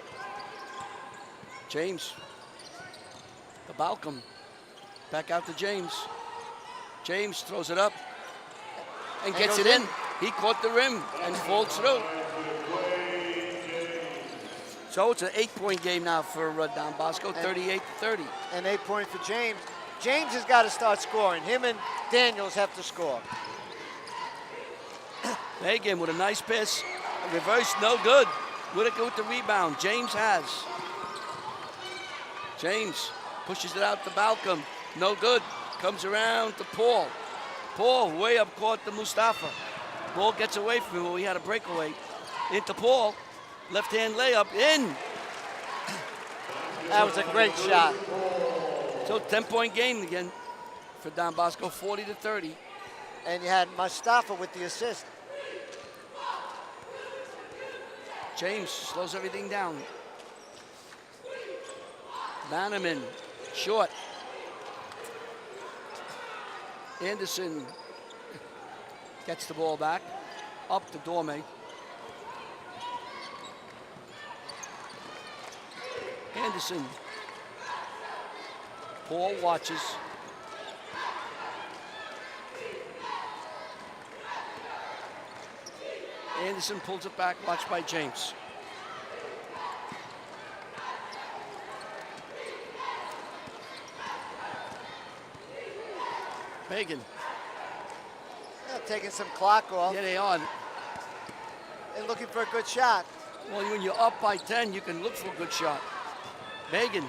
[SPEAKER 1] James. The Balcom. Back out to James. James throws it up and gets it in. He caught the rim and falls through. So it's an 8-point game now for Don Bosco, 38-30.
[SPEAKER 2] And 8 points for James. James has got to start scoring. Him and Daniels have to score.
[SPEAKER 1] Hagan with a nice pass. Reverse, no good. Whitaker with the rebound. James has. James pushes it out to Balcom. No good. Comes around to Paul. Paul way up court to Mustafa. Ball gets away from him. Well, he had a breakaway. Into Paul. Left-hand layup. In.
[SPEAKER 2] That was a great shot.
[SPEAKER 1] So 10-point game again for Don Bosco, 40-30.
[SPEAKER 2] And you had Mustafa with the assist.
[SPEAKER 1] James slows everything down. Bannerman, short. Anderson gets the ball back. Up to Dorme. Anderson. Paul watches. Anderson pulls it back, watched by James. Megan.
[SPEAKER 2] Yeah, taking some clock off.
[SPEAKER 1] Yeah, they are.
[SPEAKER 2] And looking for a good shot.
[SPEAKER 1] Well, when you're up by 10, you can look for a good shot. Megan.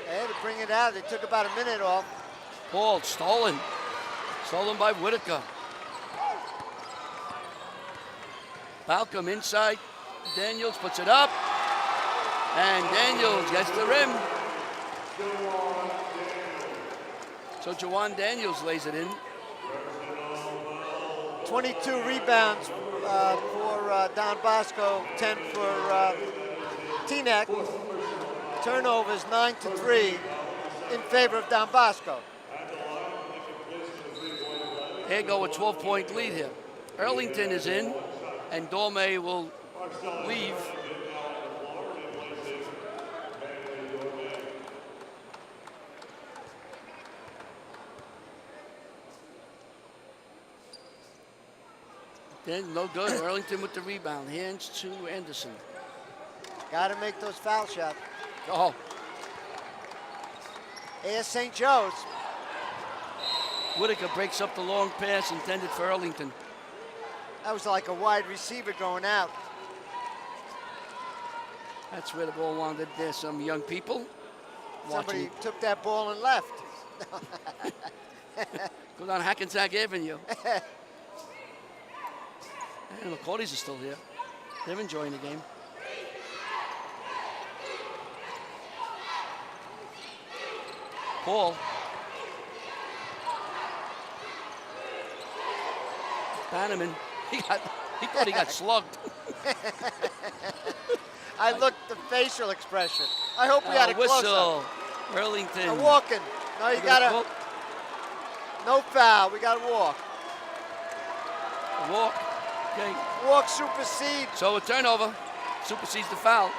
[SPEAKER 2] They had to bring it out. They took about a minute off.
[SPEAKER 1] Paul, stolen. Stolen by Whitaker. Balcom inside. Daniels puts it up. And Daniels gets the rim. So Jawan Daniels lays it in.
[SPEAKER 2] 22 rebounds for Don Bosco, 10 for Teaneck. Turnovers 9-3 in favor of Don Bosco.
[SPEAKER 1] They go a 12-point lead here. Earlington is in, and Dorme will leave. Then no good. Earlington with the rebound. Hands to Anderson.
[SPEAKER 2] Got to make those foul shots.
[SPEAKER 1] Oh,
[SPEAKER 2] Here's St. Joe's.
[SPEAKER 1] Whitaker breaks up the long pass intended for Earlington.
[SPEAKER 2] That was like a wide receiver going out.
[SPEAKER 1] That's where the ball wanted. There's some young people
[SPEAKER 2] Somebody
[SPEAKER 1] watching.
[SPEAKER 2] took that ball and left.
[SPEAKER 1] Goes on Hackensack Avenue. And the Cordies are still here. They're enjoying the game. Paul. Bannerman. He thought he got slugged.
[SPEAKER 2] I looked the facial expression. I hope we had a
[SPEAKER 1] whistle.
[SPEAKER 2] close-up.
[SPEAKER 1] Burlington.
[SPEAKER 2] They're walking. No, you gotta. No foul. We gotta walk.
[SPEAKER 1] Walk. Okay.
[SPEAKER 2] Walk supersede
[SPEAKER 1] So a turnover supersedes the foul.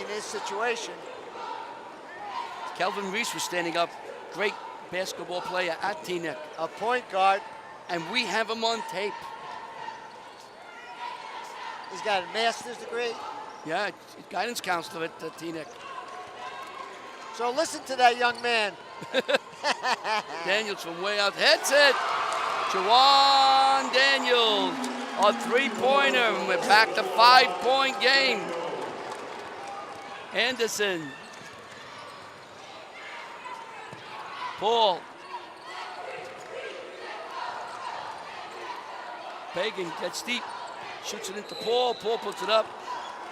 [SPEAKER 2] in this situation.
[SPEAKER 1] Kelvin Reese was standing up. Great basketball player at Teaneck.
[SPEAKER 2] A point guard.
[SPEAKER 1] And we have him on tape.
[SPEAKER 2] He's got a master's degree.
[SPEAKER 1] Yeah, guidance counselor at Teaneck.
[SPEAKER 2] So listen to that young man.
[SPEAKER 1] Daniels from way out. Heads it. Jawan Daniels. A three-pointer. And we're back to 5-point game. Anderson. Paul. Pagan gets deep. Shoots it into Paul. Paul puts it up.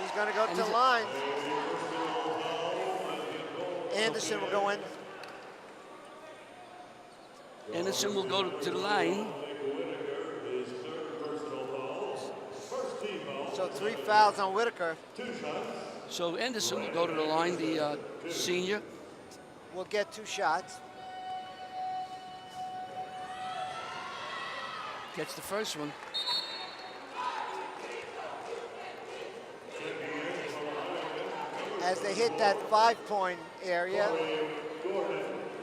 [SPEAKER 2] He's going to go
[SPEAKER 1] And
[SPEAKER 2] to the line. Anderson will go in.
[SPEAKER 1] Anderson will go to the line.
[SPEAKER 2] So 3 fouls on Whitaker.
[SPEAKER 1] So Anderson will go to the line, the senior.
[SPEAKER 2] Will get 2 shots.
[SPEAKER 1] Gets the first one.
[SPEAKER 2] As they hit that 5-point area,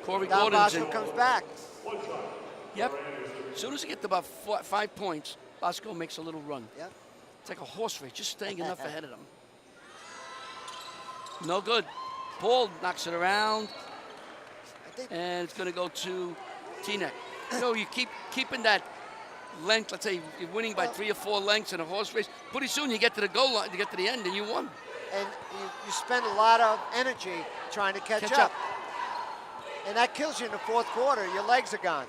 [SPEAKER 1] Corey
[SPEAKER 2] Don
[SPEAKER 1] Gordon's
[SPEAKER 2] Bosco
[SPEAKER 1] in.
[SPEAKER 2] comes back.
[SPEAKER 1] Yep. As soon as they get to about 5 points, Bosco makes a little run.
[SPEAKER 2] Yep.
[SPEAKER 1] It's like a horse race, just staying enough ahead of them. No good. Paul knocks it around,
[SPEAKER 2] I think
[SPEAKER 1] and it's going to go to Teaneck. You know, you keep keeping that length. Let's say you're winning by 3 or 4 lengths in a horse race. Pretty soon you get to the goal line, you get to the end, and you won.
[SPEAKER 2] and you spend a lot of energy trying to catch up. And that kills you in the 4th quarter. Your legs are gone.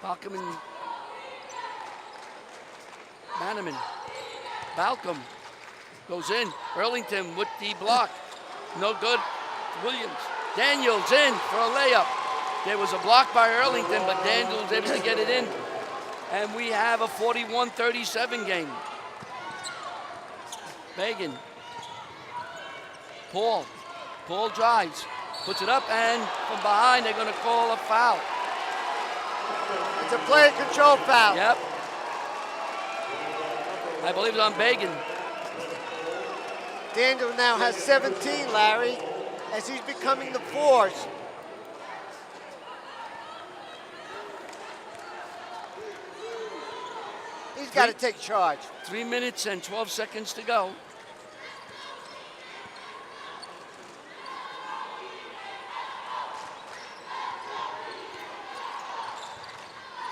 [SPEAKER 1] Balcom and Bannerman. Balcom goes in. Burlington with the block. No good. Williams. Daniels in for a layup. There was a block by Earlington, but Daniels able to get it in. And we have a 41-37 game. Megan. Paul. Paul drives. Puts it up, and from behind, they're going to call a foul.
[SPEAKER 2] It's a player control foul.
[SPEAKER 1] Yep. I believe it's on Bagan.
[SPEAKER 2] Daniel now has 17, Larry, as he's becoming the force. He's got to take charge.
[SPEAKER 1] 3 minutes and 12 seconds to go.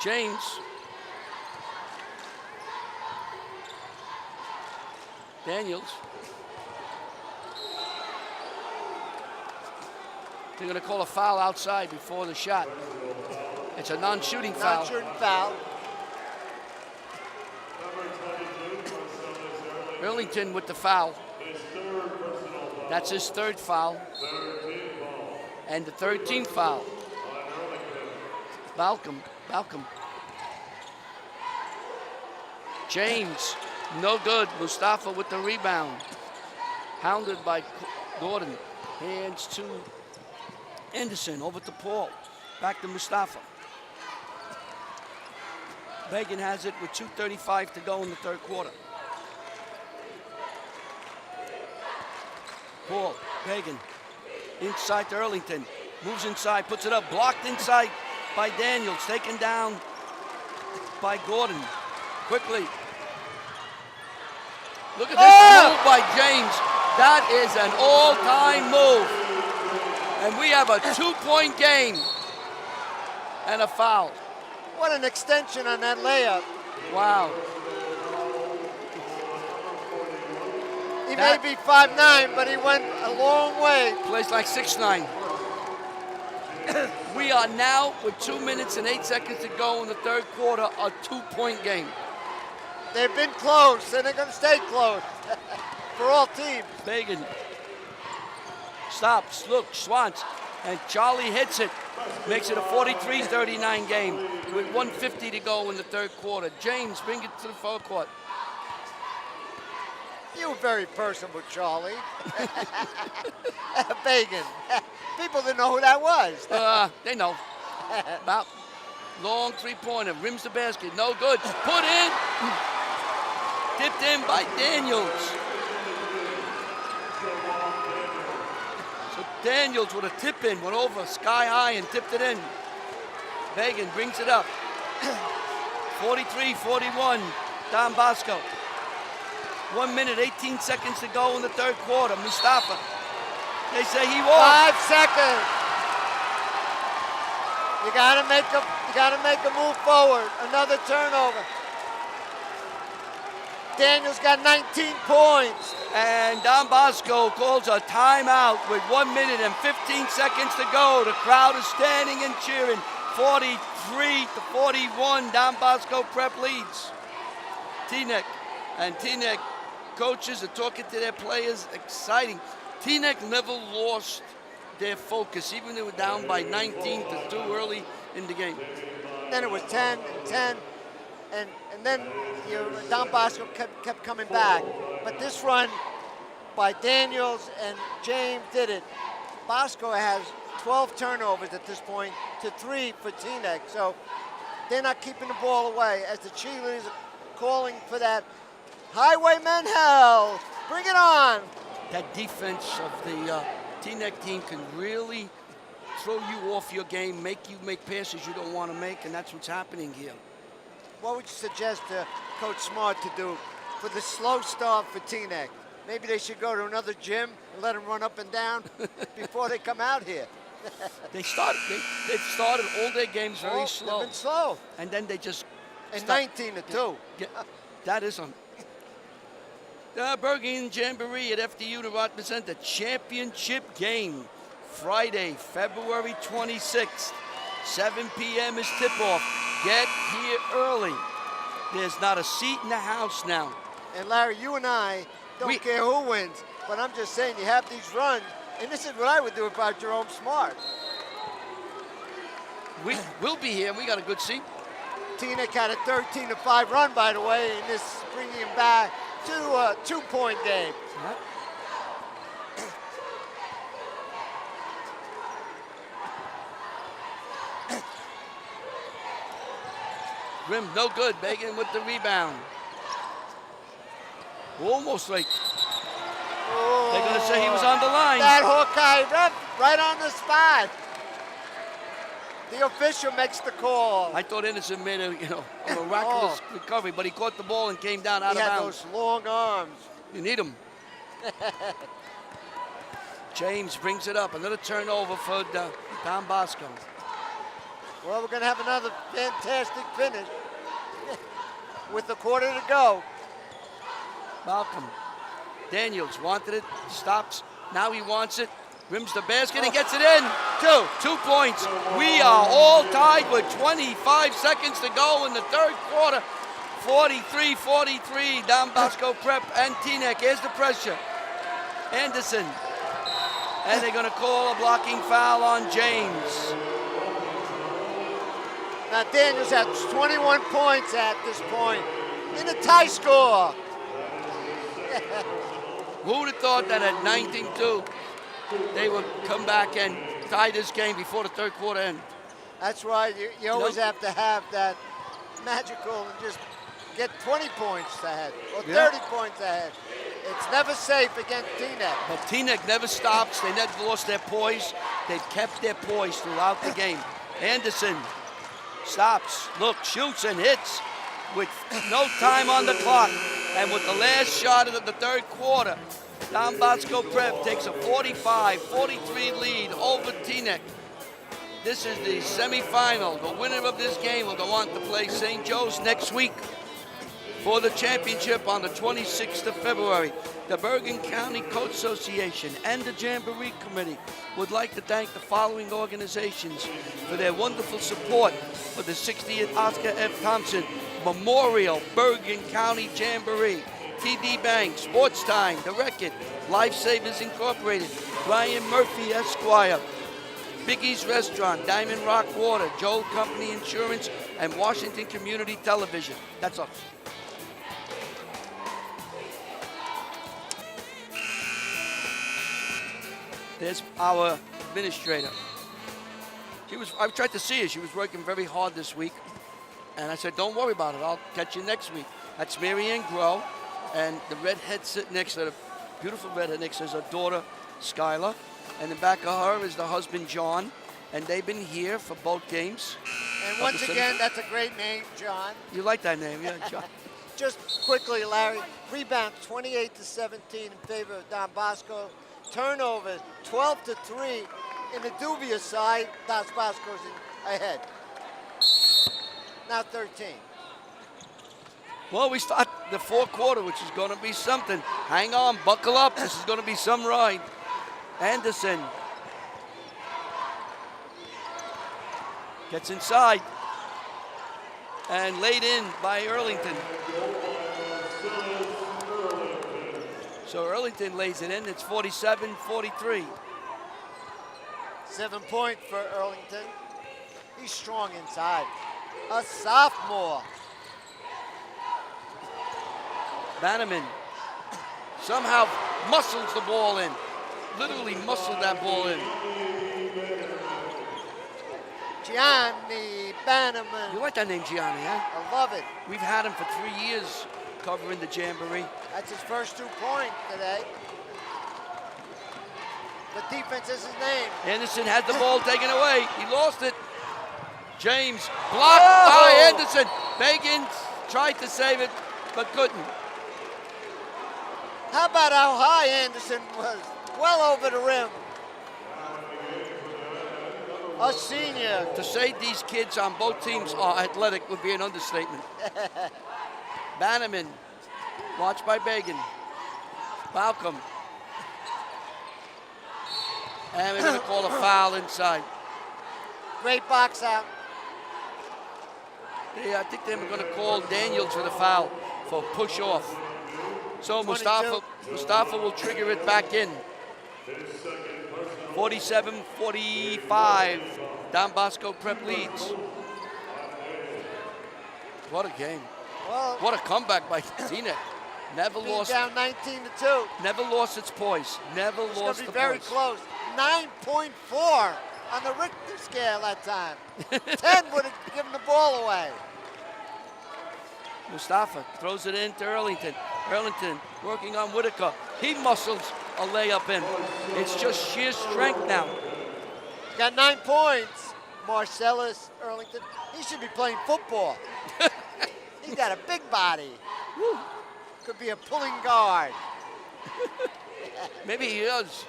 [SPEAKER 1] James. Daniels. They're going to call a foul outside before the shot. It's a non-shooting foul.
[SPEAKER 2] Non-shooting foul.
[SPEAKER 1] Burlington with the foul. That's his 3rd foul. And the 13th foul. Balcom. James, no good. Mustafa with the rebound. Hounded by Gordon. Hands to Anderson, over to Paul. Back to Mustafa. Bagan has it with 2:35 to go in the 3rd quarter. Paul, Bagan, inside to Earlington. Moves inside, puts it up, blocked inside by Daniels, taken down by Gordon. Quickly. Look at this move by James. That is an all-time move. And we have a 2-point game and a foul.
[SPEAKER 2] What an extension on that layup.
[SPEAKER 1] Wow.
[SPEAKER 2] He may be 5'9", but he went a long way.
[SPEAKER 1] Plays like 6'9". We are now, with 2 minutes and 8 seconds to go in the third quarter, a 2-point game.
[SPEAKER 2] They've been close, and they're going to stay close for all teams.
[SPEAKER 1] Fagan stops, looks, swats, and Charlie hits it. Makes it a 43-39 game with 1:50 to go in the third quarter. James, bring it to the forecourt.
[SPEAKER 2] You were very personable, Charlie. Fagan. People didn't know who that was.
[SPEAKER 1] They know. About long three-pointer, rims the basket, no good. Put in. Tipped in by Daniels. So Daniels with a tip in, went over sky high and tipped it in. Fagan brings it up. 43-41, Don Bosco. 1 minute, 18 seconds to go in the third quarter. Mustafa. They say he walked.
[SPEAKER 2] 5 seconds. You gotta make a move forward. Another turnover. Daniels got 19 points.
[SPEAKER 1] And Don Bosco calls a timeout with 1 minute and 15 seconds to go. The crowd is standing and cheering. 43-41, Don Bosco Prep leads. Teaneck and Teaneck coaches are talking to their players. Exciting. Teaneck never lost their focus, even they were down by 19-2 early in the game.
[SPEAKER 2] Then it was 10 and 10, and then Don Bosco kept coming back. But this run by Daniels and James did it. Bosco has 12 turnovers at this point to 3 for Teaneck. So they're not keeping the ball away as the cheerleaders are calling for that highwayman hell. Bring it on.
[SPEAKER 1] That defense of the Teaneck team can really throw you off your game, make you make passes you don't want to make, and that's what's happening here.
[SPEAKER 2] What would you suggest Coach Smart to do for the slow start for Teaneck? Maybe they should go to another gym and let them run up and down before they come out here.
[SPEAKER 1] They've started all their games very slow.
[SPEAKER 2] They've been slow.
[SPEAKER 1] And then they just...
[SPEAKER 2] And 19-2.
[SPEAKER 1] That is on. Bergen Jamboree at FDU Development Center championship game. Friday, February 26th, 7 p.m. is tip-off. Get here early. There's not a seat in the house now.
[SPEAKER 2] And Larry, you and I don't care who wins, but I'm just saying you have these runs, and this is what I would do if I were Jerome Smart.
[SPEAKER 1] We'll be here. We got a good seat.
[SPEAKER 2] Teaneck had a 13-5 run, by the way, and this is bringing him back to a 2-point game.
[SPEAKER 1] Right. Rim, no good. Began with the rebound. Almost like they're going to say he was on the line.
[SPEAKER 2] That Hawkeye ref right on the spot. The official makes the call.
[SPEAKER 1] I thought Anderson made a miraculous recovery, but he caught the ball and came down out of bounds.
[SPEAKER 2] He had those long arms.
[SPEAKER 1] You need him. James brings it up. Another turnover for Don Bosco.
[SPEAKER 2] Well, we're going to have another fantastic finish with a quarter to go.
[SPEAKER 1] Malcolm. Daniels wanted it, stops. Now he wants it. Rims the basket and gets it in. 2 points. We are all tied with 25 seconds to go in the third quarter. 43-43, Don Bosco Prep and Teaneck. Here's the pressure. Anderson. And they're going to call a blocking foul on James.
[SPEAKER 2] Now Daniels has 21 points at this point in a tie score.
[SPEAKER 1] Who would have thought that at 19-2, they would come back and tie this game before the third quarter ends?
[SPEAKER 2] That's why you always have to have that magical and just get 20 points ahead or 30 points ahead. It's never safe against Teaneck.
[SPEAKER 1] But Teaneck never stops. They never lost their poise. They've kept their poise throughout the game. Anderson stops, looks, shoots, and hits with no time on the clock. And with the last shot of the third quarter, Don Bosco Prep takes a 45-43 lead over Teaneck. This is the semifinal. The winner of this game will go on to play St. Joe's next week for the championship on the 26th of February. The Bergen County Coach Association and the Jamboree Committee would like to thank the following organizations for their wonderful support for the 60th Oscar F. Thompson Memorial Bergen County Jamboree. TD Bank, Sports Time, The Record, Lifesavers Incorporated, Brian Murphy Esquire, Biggie's Restaurant, Diamond Rock Water, Joel Company Insurance, and Washington Community Television. That's us. There's our administrator. I tried to see her. She was working very hard this week. And I said, don't worry about it. I'll catch you next week. That's Marianne Grow. And the redhead sitting next to her, the beautiful redhead next to her, is her daughter, Skylar. And in back of her is the husband, John. And they've been here for both games.
[SPEAKER 2] And once again, that's a great name, John.
[SPEAKER 1] You like that name, yeah, John?
[SPEAKER 2] Just quickly, Larry, rebound 28-17 in favor of Don Bosco. Turnovers 12-3 in the dubious side. Don Bosco's ahead. Now 13.
[SPEAKER 1] Well, we start the fourth quarter, which is going to be something. Hang on, buckle up. This is going to be some ride. Anderson gets inside and laid in by Earlington. So Earlington lays it in. It's 47-43.
[SPEAKER 2] 7 point for Earlington. He's strong inside. A sophomore.
[SPEAKER 1] Bannerman somehow muscles the ball in. Literally muscled that ball in.
[SPEAKER 2] Gianni Bannerman.
[SPEAKER 1] You like that name, Gianni, huh?
[SPEAKER 2] I love it.
[SPEAKER 1] We've had him for 3 years covering the Jamboree.
[SPEAKER 2] That's his first 2 points today. The defense is his name.
[SPEAKER 1] Anderson had the ball taken away. He lost it. James blocked by Anderson. Bagan tried to save it, but couldn't.
[SPEAKER 2] How about how high Anderson was? Well over the rim. A senior.
[SPEAKER 1] To say these kids on both teams are athletic would be an understatement. Bannerman, watched by Bagan. Balcom. And we're going to call a foul inside.
[SPEAKER 2] Great box out.
[SPEAKER 1] I think they were going to call Daniels for the foul for push off. So Mustafa will trigger it back in. 47-45. Don Bosco Prep leads. What a game.
[SPEAKER 2] Well,
[SPEAKER 1] what a comeback by Teaneck. Never lost.
[SPEAKER 2] Down 19-2.
[SPEAKER 1] Never lost its poise. Never lost the poise. It's going to be
[SPEAKER 2] very close. 9.4 on the Richter scale that time. 10 would have given the ball away.
[SPEAKER 1] Mustafa throws it into Earlington. Earlington working on Whitaker. He muscles a layup in. It's just sheer strength now.
[SPEAKER 2] Got 9 points. Marcellus Earlington. He should be playing football. He's got a big body. Woo. Could be a pulling guard.
[SPEAKER 1] Maybe he is.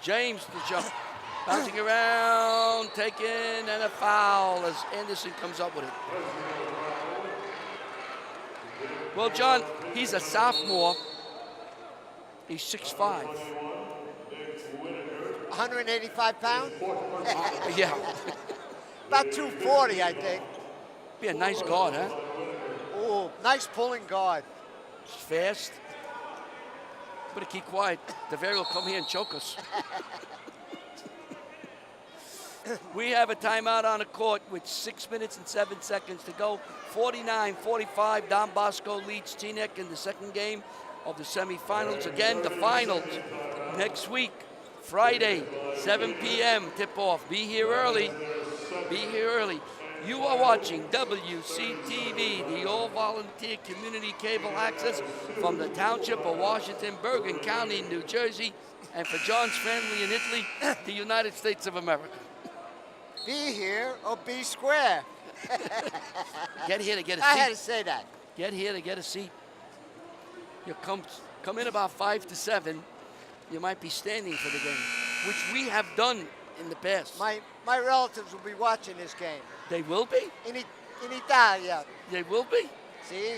[SPEAKER 1] James the jump. Bouncing around, taken, and a foul as Anderson comes up with it. Well, John, he's a sophomore. He's 6'5".
[SPEAKER 2] 185 pounds?
[SPEAKER 1] Yeah.
[SPEAKER 2] About 240, I think.
[SPEAKER 1] Be a nice guard, huh?
[SPEAKER 2] Oh, nice pulling guard.
[SPEAKER 1] He's fast. Better keep quiet. DeVere will come here and choke us. We have a timeout on the court with 6 minutes and 7 seconds to go. 49-45, Don Bosco leads Teaneck in the second game of the semifinals. Again, the finals next week, Friday, 7 p.m. tip-off. Be here early. Be here early. You are watching WCTV, the all-volunteer community cable access from the Township of Washington, Bergen County, New Jersey, and for John's family in Italy, the United States of America.
[SPEAKER 2] Be here or be square.
[SPEAKER 1] Get here to get a seat.
[SPEAKER 2] I had to say that.
[SPEAKER 1] Get here to get a seat. You come in about 5 to 7, you might be standing for the game, which we have done in the past.
[SPEAKER 2] My relatives will be watching this game.
[SPEAKER 1] They will be?
[SPEAKER 2] In Italia.
[SPEAKER 1] They will be?
[SPEAKER 2] Sì.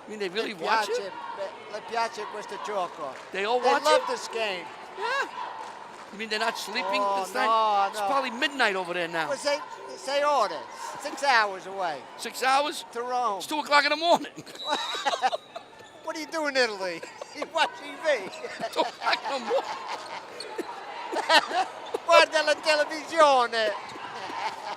[SPEAKER 1] I mean, they really watch it?
[SPEAKER 2] Le piace questo gioco.
[SPEAKER 1] They all watch
[SPEAKER 2] They love
[SPEAKER 1] it?
[SPEAKER 2] this game.
[SPEAKER 1] Yeah. You mean they're not sleeping
[SPEAKER 2] Oh,
[SPEAKER 1] this time?
[SPEAKER 2] no,
[SPEAKER 1] It's
[SPEAKER 2] no.
[SPEAKER 1] probably midnight over there now.
[SPEAKER 2] Well, say order. 6 hours away
[SPEAKER 1] 6 hours?
[SPEAKER 2] to Rome.
[SPEAKER 1] It's 2 o'clock in the morning.
[SPEAKER 2] What do you do in Italy? You watch TV.
[SPEAKER 1] 2 o'clock in the morning.
[SPEAKER 2] Guarda la televisione.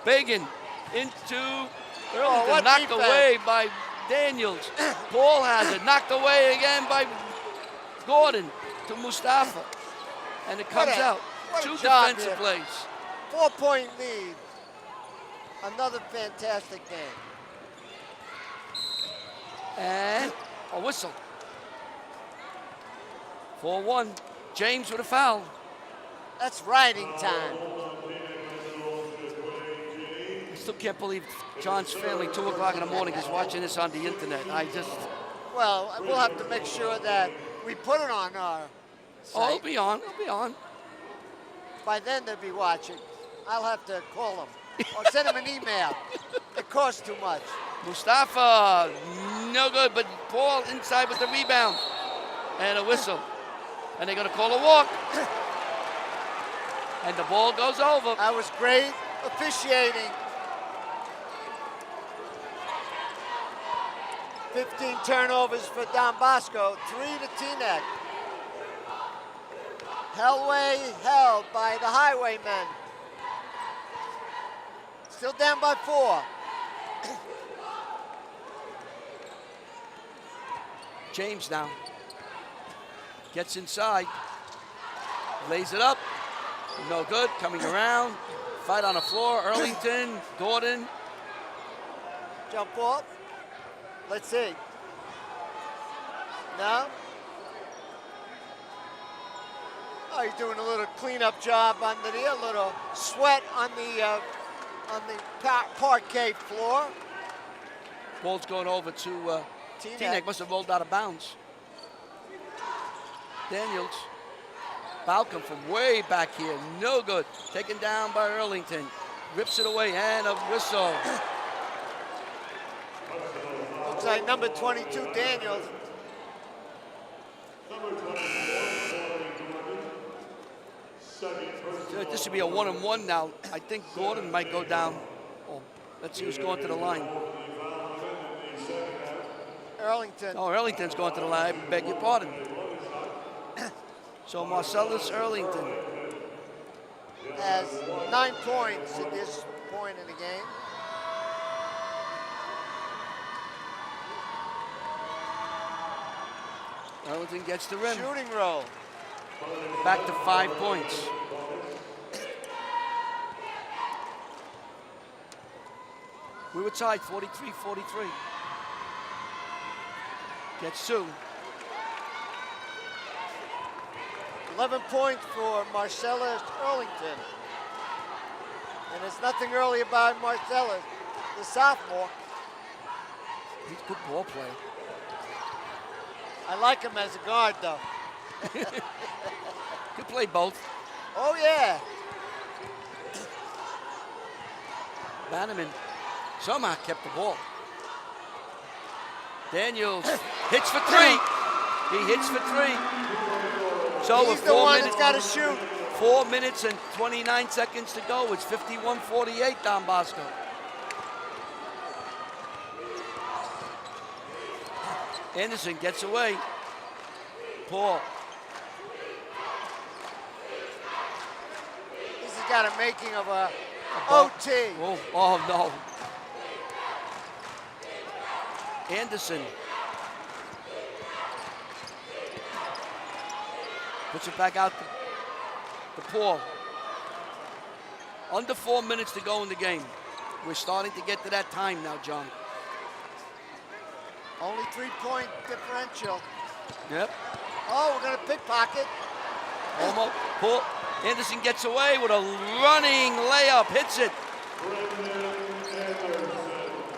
[SPEAKER 1] Bagan into
[SPEAKER 2] Oh,
[SPEAKER 1] Earlington,
[SPEAKER 2] what
[SPEAKER 1] knocked
[SPEAKER 2] defense.
[SPEAKER 1] away by Daniels. Paul has it, knocked away again by Gordon to Mustafa. And it comes out.
[SPEAKER 2] what a
[SPEAKER 1] 2
[SPEAKER 2] job
[SPEAKER 1] defensive
[SPEAKER 2] here.
[SPEAKER 1] plays.
[SPEAKER 2] 4-point lead. Another fantastic game.
[SPEAKER 1] And a whistle. 4-1. James with a foul.
[SPEAKER 2] That's riding time.
[SPEAKER 1] I still can't believe John's family, 2 o'clock in the morning, is watching this on the internet.
[SPEAKER 2] Well, we'll have to make sure that we put it on our
[SPEAKER 1] Oh,
[SPEAKER 2] site.
[SPEAKER 1] it'll be on. It'll be on.
[SPEAKER 2] By then they'll be watching. I'll have to call them or send them an email. It costs too much.
[SPEAKER 1] Mustafa, no good, but Paul inside with the rebound. And a whistle. And they're going to call a walk. And the ball goes over.
[SPEAKER 2] That was great officiating. 15 turnovers for Don Bosco, 3 to Teaneck. Hellway held by the Highwaymen. Still down by 4.
[SPEAKER 1] James now gets inside, lays it up, no good, coming around, fight on the floor, Earlington, Gordon.
[SPEAKER 2] Jump ball. Let's see. No? Oh, he's doing a little cleanup job under there, a little sweat on the parquet floor.
[SPEAKER 1] Ball's going over to Teaneck, must have rolled out of bounds. Daniels, Balcom from way back here, no good. Taken down by Earlington, rips it away, and a whistle.
[SPEAKER 2] Looks like number 22, Daniels.
[SPEAKER 1] This should be a 1-and-1 now. I think Gordon might go down. Oh, let's see who's going to the line.
[SPEAKER 2] Arlington.
[SPEAKER 1] Oh, Earlington's going to the line. I beg your pardon. So Marcellus Earlington.
[SPEAKER 2] Has 9 points at this point in the game.
[SPEAKER 1] Earlington gets the rim.
[SPEAKER 2] Shooting roll.
[SPEAKER 1] Back to 5 points. We were tied 43-43. Gets 2.
[SPEAKER 2] 11 points for Marcellus Earlington. And there's nothing early about Marcellus, the sophomore.
[SPEAKER 1] He's a good ball player.
[SPEAKER 2] I like him as a guard, though.
[SPEAKER 1] Could play both.
[SPEAKER 2] Oh, yeah.
[SPEAKER 1] Bannerman somehow kept the ball. Daniels hits for 3. He hits for 3. So
[SPEAKER 2] He's
[SPEAKER 1] with
[SPEAKER 2] the one that's got to shoot.
[SPEAKER 1] 4 minutes and 29 seconds to go. It's 51-48, Don Bosco. Anderson gets away. Paul.
[SPEAKER 2] This has got a making of a OT.
[SPEAKER 1] Oh no. Anderson. Puts it back out to Paul. Under 4 minutes to go in the game. We're starting to get to that time now, John.
[SPEAKER 2] Only 3-point differential.
[SPEAKER 1] Yep.
[SPEAKER 2] Oh, we're going to pickpocket.
[SPEAKER 1] Almost. Paul. Anderson gets away with a running layup. Hits it.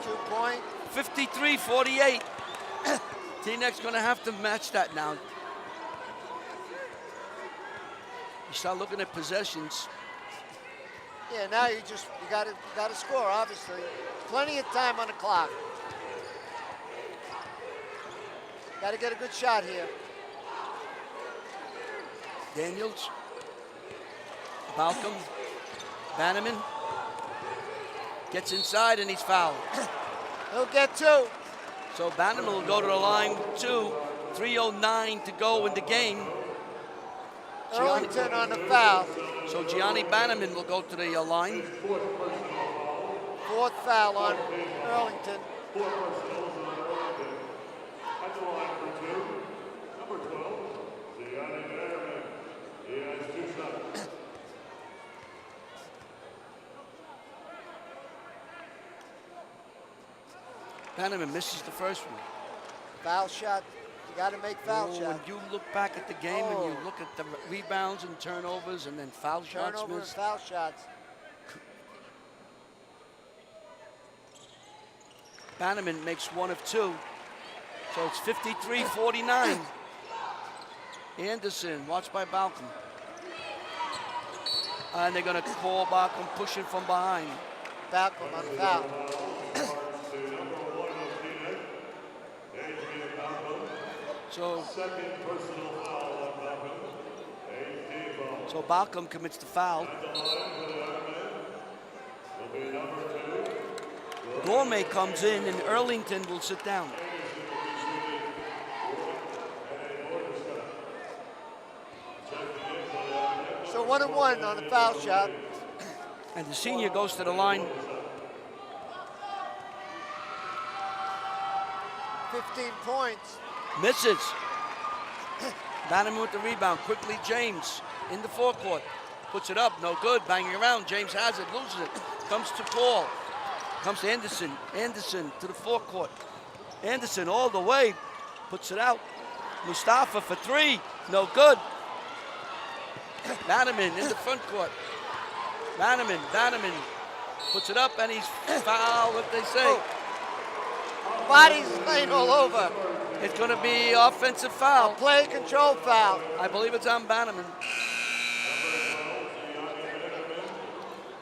[SPEAKER 2] 2 point.
[SPEAKER 1] 53-48. Teaneck's going to have to match that now. You start looking at possessions.
[SPEAKER 2] Yeah, now you gotta score, obviously. Plenty of time on the clock. Gotta get a good shot here.
[SPEAKER 1] Daniels, Balcom, Bannerman gets inside and he's fouled.
[SPEAKER 2] He'll get 2.
[SPEAKER 1] So Bannerman will go to the line with 2. 3:09 to go in the game.
[SPEAKER 2] Earlington on the foul.
[SPEAKER 1] So Gianni Bannerman will go to the line.
[SPEAKER 2] 4th foul on Earlington.
[SPEAKER 3] At the line for 2, number 12, Gianni Bannerman. He has 2 shots.
[SPEAKER 1] Bannerman misses the first one.
[SPEAKER 2] Foul shot. You got to make foul
[SPEAKER 1] When
[SPEAKER 2] shots.
[SPEAKER 1] you look back at the game and you look at the rebounds and turnovers and then foul shots
[SPEAKER 2] Turnover and
[SPEAKER 1] missed.
[SPEAKER 2] foul shots.
[SPEAKER 1] Bannerman makes 1 of 2. So it's 53-49. Anderson, watched by Balcom. And they're going to call Balcom pushing from behind.
[SPEAKER 2] Balcom on foul.
[SPEAKER 1] So Balcom commits the foul. Gourmet comes in and Earlington will sit down.
[SPEAKER 2] So 1 and 1 on the foul shot.
[SPEAKER 1] And the senior goes to the line.
[SPEAKER 2] 15 points.
[SPEAKER 1] Misses. Bannerman with the rebound. Quickly James in the forecourt. Puts it up, no good. Banging around. James has it, loses it. Comes to Paul. Comes to Anderson. Anderson to the forecourt. Anderson all the way. Puts it out. Mustafa for 3. No good. Bannerman in the front court. Bannerman puts it up and he's fouled, what they say.
[SPEAKER 2] Bodies laying all over.
[SPEAKER 1] It's going to be offensive foul.
[SPEAKER 2] Play control foul.
[SPEAKER 1] I believe it's on Bannerman.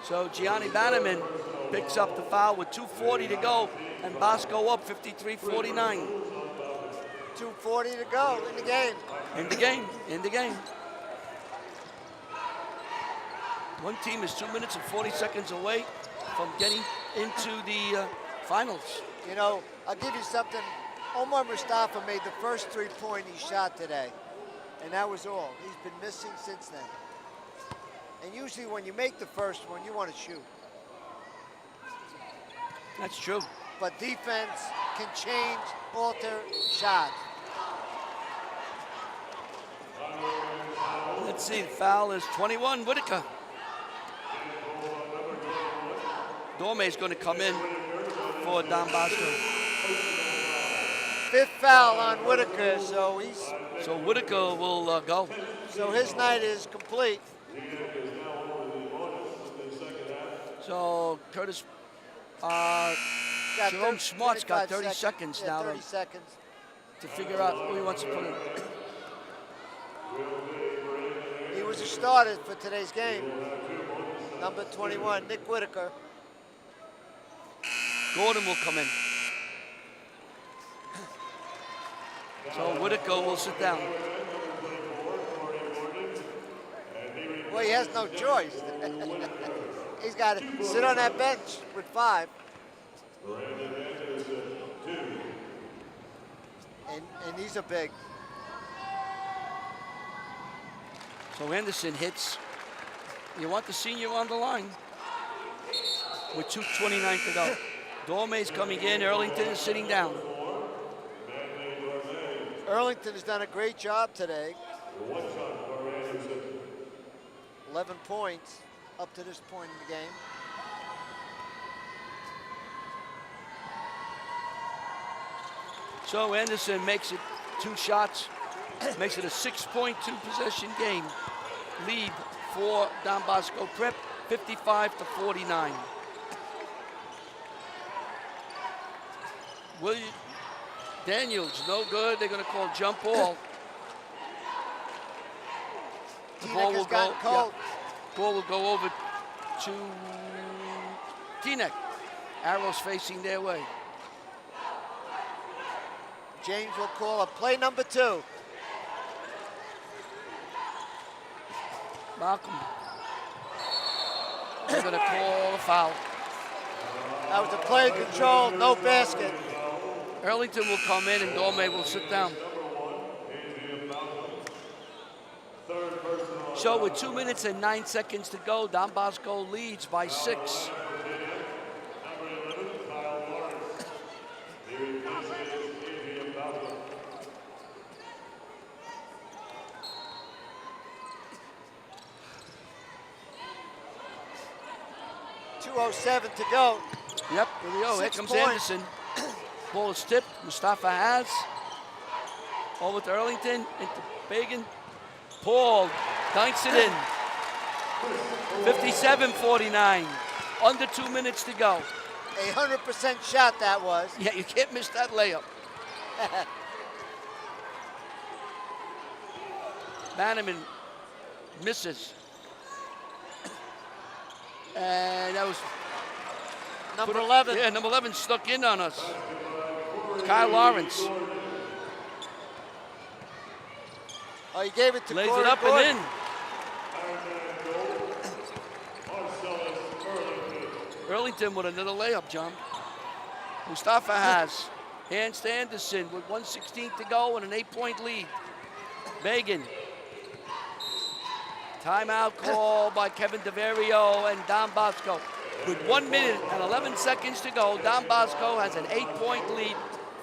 [SPEAKER 1] So Gianni Bannerman picks up the foul with 2:40 to go, and Bosco up 53-49.
[SPEAKER 2] 2:40 to go in the game.
[SPEAKER 1] In the game. One team is 2 minutes and 40 seconds away from getting into the finals.
[SPEAKER 2] You know, I'll give you something. Omar Mustafa made the first 3-point he shot today, and that was all. He's been missing since then. And usually when you make the first one, you want to shoot.
[SPEAKER 1] That's true.
[SPEAKER 2] But defense can change, alter shots.
[SPEAKER 1] Let's see, the foul is 21, Whitaker. Dorme's going to come in for Don Bosco.
[SPEAKER 2] 5th foul on Whitaker, so
[SPEAKER 1] Whitaker will go.
[SPEAKER 2] So his night is complete.
[SPEAKER 1] So Curtis, Jerome Smart's got 30 seconds now
[SPEAKER 2] 30 seconds.
[SPEAKER 1] to figure out who he wants to put in.
[SPEAKER 2] He was a starter for today's game. Number 21, Nick Whitaker.
[SPEAKER 1] Gordon will come in. So Whitaker will sit down.
[SPEAKER 2] Well, he has no choice. He's got to sit on that bench with 5. And these are big.
[SPEAKER 1] So Anderson hits. You want the senior on the line with 2:29 to go. Dorme's coming in. Earlington is sitting down.
[SPEAKER 2] Earlington has done a great job today. 11 points up to this point in the game.
[SPEAKER 1] So Anderson makes it 2 shots, makes it a 6.2 possession game. Lead for Don Bosco Prep, 55-49. Daniels, no good. They're going to call jump ball. The ball will go.
[SPEAKER 2] Cold.
[SPEAKER 1] Ball will go over to Teaneck. Arrows facing their way.
[SPEAKER 2] James will call a play number 2.
[SPEAKER 1] Malcolm. They're going to call a foul.
[SPEAKER 2] That was a play control, no basket.
[SPEAKER 1] Earlington will come in and Dorme will sit down. So with 2 minutes and 9 seconds to go, Don Bosco leads by 6.
[SPEAKER 2] .207 to go.
[SPEAKER 1] Yep, here we go. Here
[SPEAKER 2] 6
[SPEAKER 1] comes
[SPEAKER 2] points.
[SPEAKER 1] Anderson. Ball is tipped. Mustafa has. Over to Earlington. Into Bagan. Paul dunks it in. 57-49. Under 2 minutes to go.
[SPEAKER 2] 100% shot that was.
[SPEAKER 1] Yeah, you can't miss that layup. Bannerman misses. And that was
[SPEAKER 2] Number 11.
[SPEAKER 1] Yeah, number 11 stuck in on us. Kyle Lawrence
[SPEAKER 2] Oh, he gave it to
[SPEAKER 1] lays
[SPEAKER 2] Corey
[SPEAKER 1] it up
[SPEAKER 2] Gordon.
[SPEAKER 1] and in. Earlington with another layup, John. Mustafa has. Hands to Anderson with 1:16 to go and an 8-point lead. Megan. Timeout call by Kevin DeVario and Don Bosco. With 1 minute and 11 seconds to go, Don Bosco has an 8-point lead,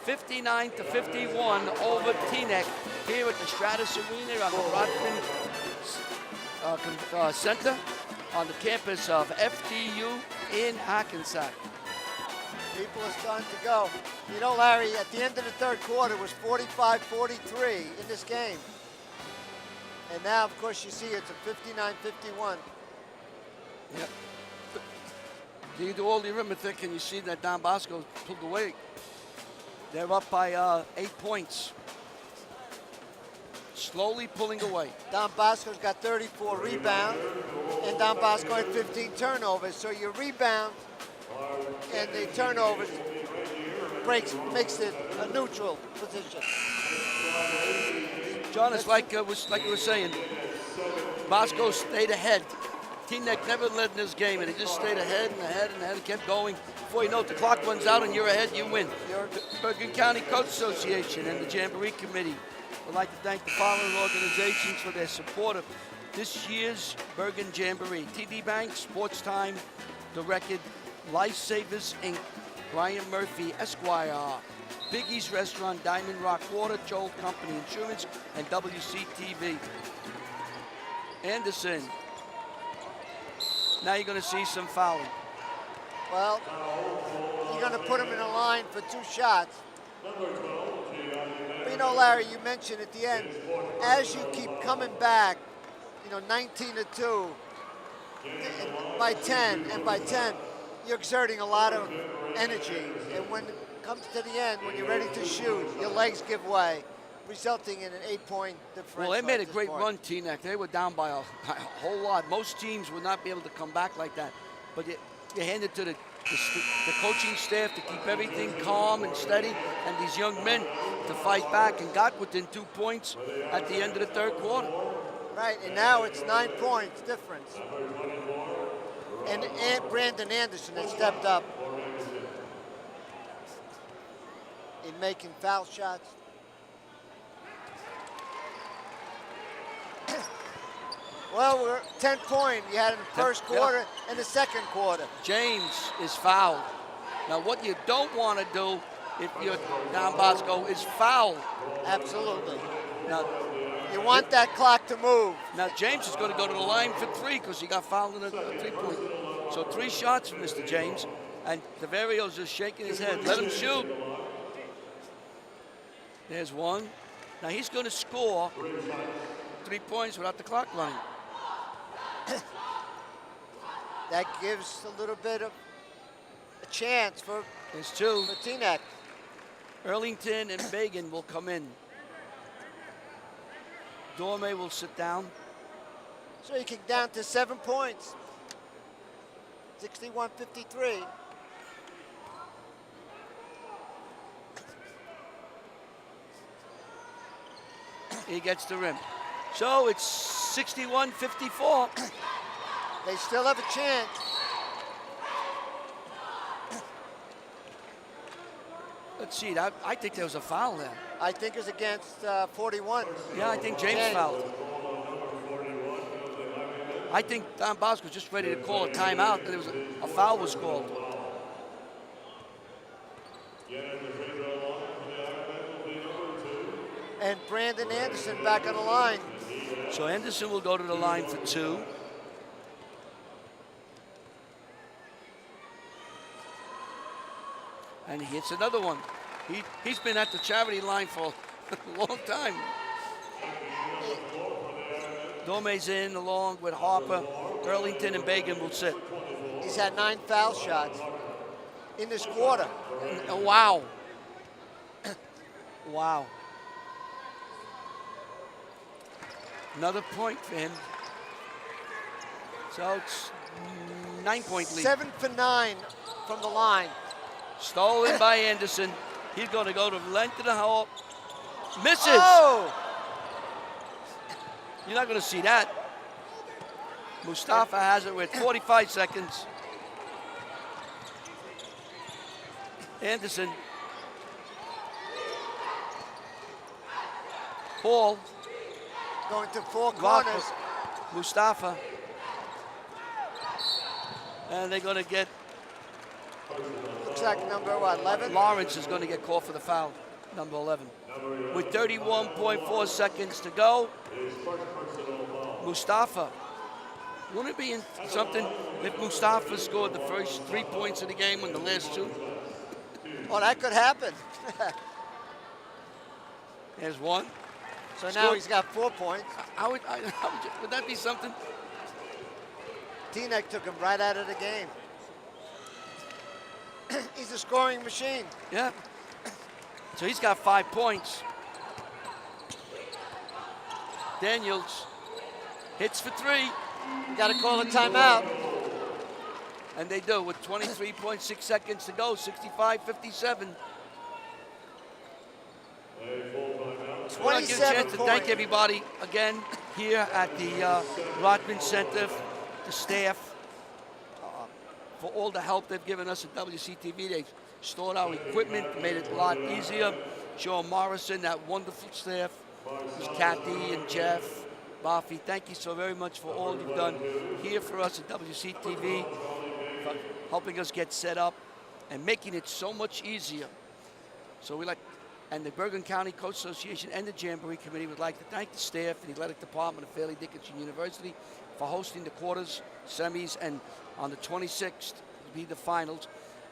[SPEAKER 1] 59-51 over Teaneck here at the Stratus Arena on the Rodman Center on the campus of FDU in Hackensack.
[SPEAKER 2] People are starting to go. You know, Larry, at the end of the third quarter, it was 45-43 in this game. And now, of course, you see it's a 59-51.
[SPEAKER 1] Yep. You do all the arithmetic and you see that Don Bosco pulled away. They're up by 8 points. Slowly pulling away.
[SPEAKER 2] Don Bosco's got 34 rebounds, and Don Bosco had 15 turnovers. So your rebound and the turnovers makes it a neutral position.
[SPEAKER 1] John, it's like you were saying, Bosco stayed ahead. Teaneck never led in this game, and he just stayed ahead and ahead and ahead and kept going. Before you know it, the clock runs out and you're ahead, you win. The Bergen County Coach Association and the Jamboree Committee would like to thank the following organizations for their support of this year's Bergen Jamboree. TD Bank, Sports Time, The Record, Lifesavers Inc., Brian Murphy, Esquire, Biggie's Restaurant, Diamond Rock Water, Joel Company Insurance, and WCTV. Anderson. Now you're going to see some fouling.
[SPEAKER 2] Well, you're going to put him in a line for 2 shots. But you know, Larry, you mentioned at the end, as you keep coming back, 19-2, by 10, and by 10, you're exerting a lot of energy. And when it comes to the end, when you're ready to shoot, your legs give way, resulting in an 8-point differential.
[SPEAKER 1] Well, they made a great run, Teaneck. They were down by a whole lot. Most teams would not be able to come back like that. But you hand it to the coaching staff to keep everything calm and steady, and these young men to fight back and got within 2 points at the end of the third quarter.
[SPEAKER 2] Right, and now it's 9 points difference. And Brandon Anderson has stepped up in making foul shots. Well, we're 10-point. You had in the first quarter and the second quarter.
[SPEAKER 1] James is fouled. Now, what you don't want to do if you're Don Bosco is foul.
[SPEAKER 2] Absolutely.
[SPEAKER 1] Now,
[SPEAKER 2] you want that clock to move.
[SPEAKER 1] Now, James is going to go to the line for 3 because he got fouled in a 3-point. So 3 shots from Mr. James. And Taverio's just shaking his head. Let him shoot. There's 1. Now, he's going to score 3 points without the clock running.
[SPEAKER 2] That gives a little bit of a chance for
[SPEAKER 1] There's 2.
[SPEAKER 2] Teaneck.
[SPEAKER 1] Earlington and Bagan will come in. Dorme will sit down.
[SPEAKER 2] So you kick down to 7 points. 61-53.
[SPEAKER 1] He gets the rim. So it's 61-54.
[SPEAKER 2] They still have a chance.
[SPEAKER 1] Let's see, I think there was a foul there.
[SPEAKER 2] I think it's against 41.
[SPEAKER 1] Yeah, I think James fouled. I think Don Bosco was just ready to call a timeout, but a foul was called.
[SPEAKER 2] And Brandon Anderson back on the line.
[SPEAKER 1] So Anderson will go to the line for 2. And he hits another one. He's been at the charity line for a long time. Dorme's in along with Harper. Earlington and Bagan will sit.
[SPEAKER 2] He's had 9 foul shots in this quarter.
[SPEAKER 1] Wow. Wow. Another point for him. So it's 9-point lead.
[SPEAKER 2] 7 for 9 from the line.
[SPEAKER 1] Stolen by Anderson. He's going to go to the length of the hole. Misses.
[SPEAKER 2] Oh!
[SPEAKER 1] You're not going to see that. Mustafa has it with 45 seconds. Anderson. Paul.
[SPEAKER 2] Going to 4 corners.
[SPEAKER 1] Mustafa. And they're going to get.
[SPEAKER 2] Looks like number, 11?
[SPEAKER 1] Lawrence is going to get called for the foul, number 11. With 31.4 seconds to go, Mustafa. Wouldn't it be something if Mustafa scored the first 3 points of the game and the last 2?
[SPEAKER 2] Oh, that could happen.
[SPEAKER 1] There's one.
[SPEAKER 2] So now he's got 4 points.
[SPEAKER 1] Would that be something?
[SPEAKER 2] Teaneck took him right out of the game. He's a scoring machine.
[SPEAKER 1] Yeah. So he's got 5 points. Daniels hits for 3.
[SPEAKER 2] You got to call a timeout.
[SPEAKER 1] And they do with 23.6 seconds to go, 65-57. I want to give a chance to thank everybody again here at the Rodman Center, the staff, for all the help they've given us at WCTV. They've stored our equipment, made it a lot easier. Joe Morrison, that wonderful staff. There's Kathy and Jeff, Buffy. Thank you so very much for all you've done here for us at WCTV, for helping us get set up and making it so much easier. So and the Bergen County Coach Association and the Jamboree Committee would like to thank the staff and the athletic department of Fairleigh Dickinson University for hosting the quarters, semis, and on the 26th will be the finals.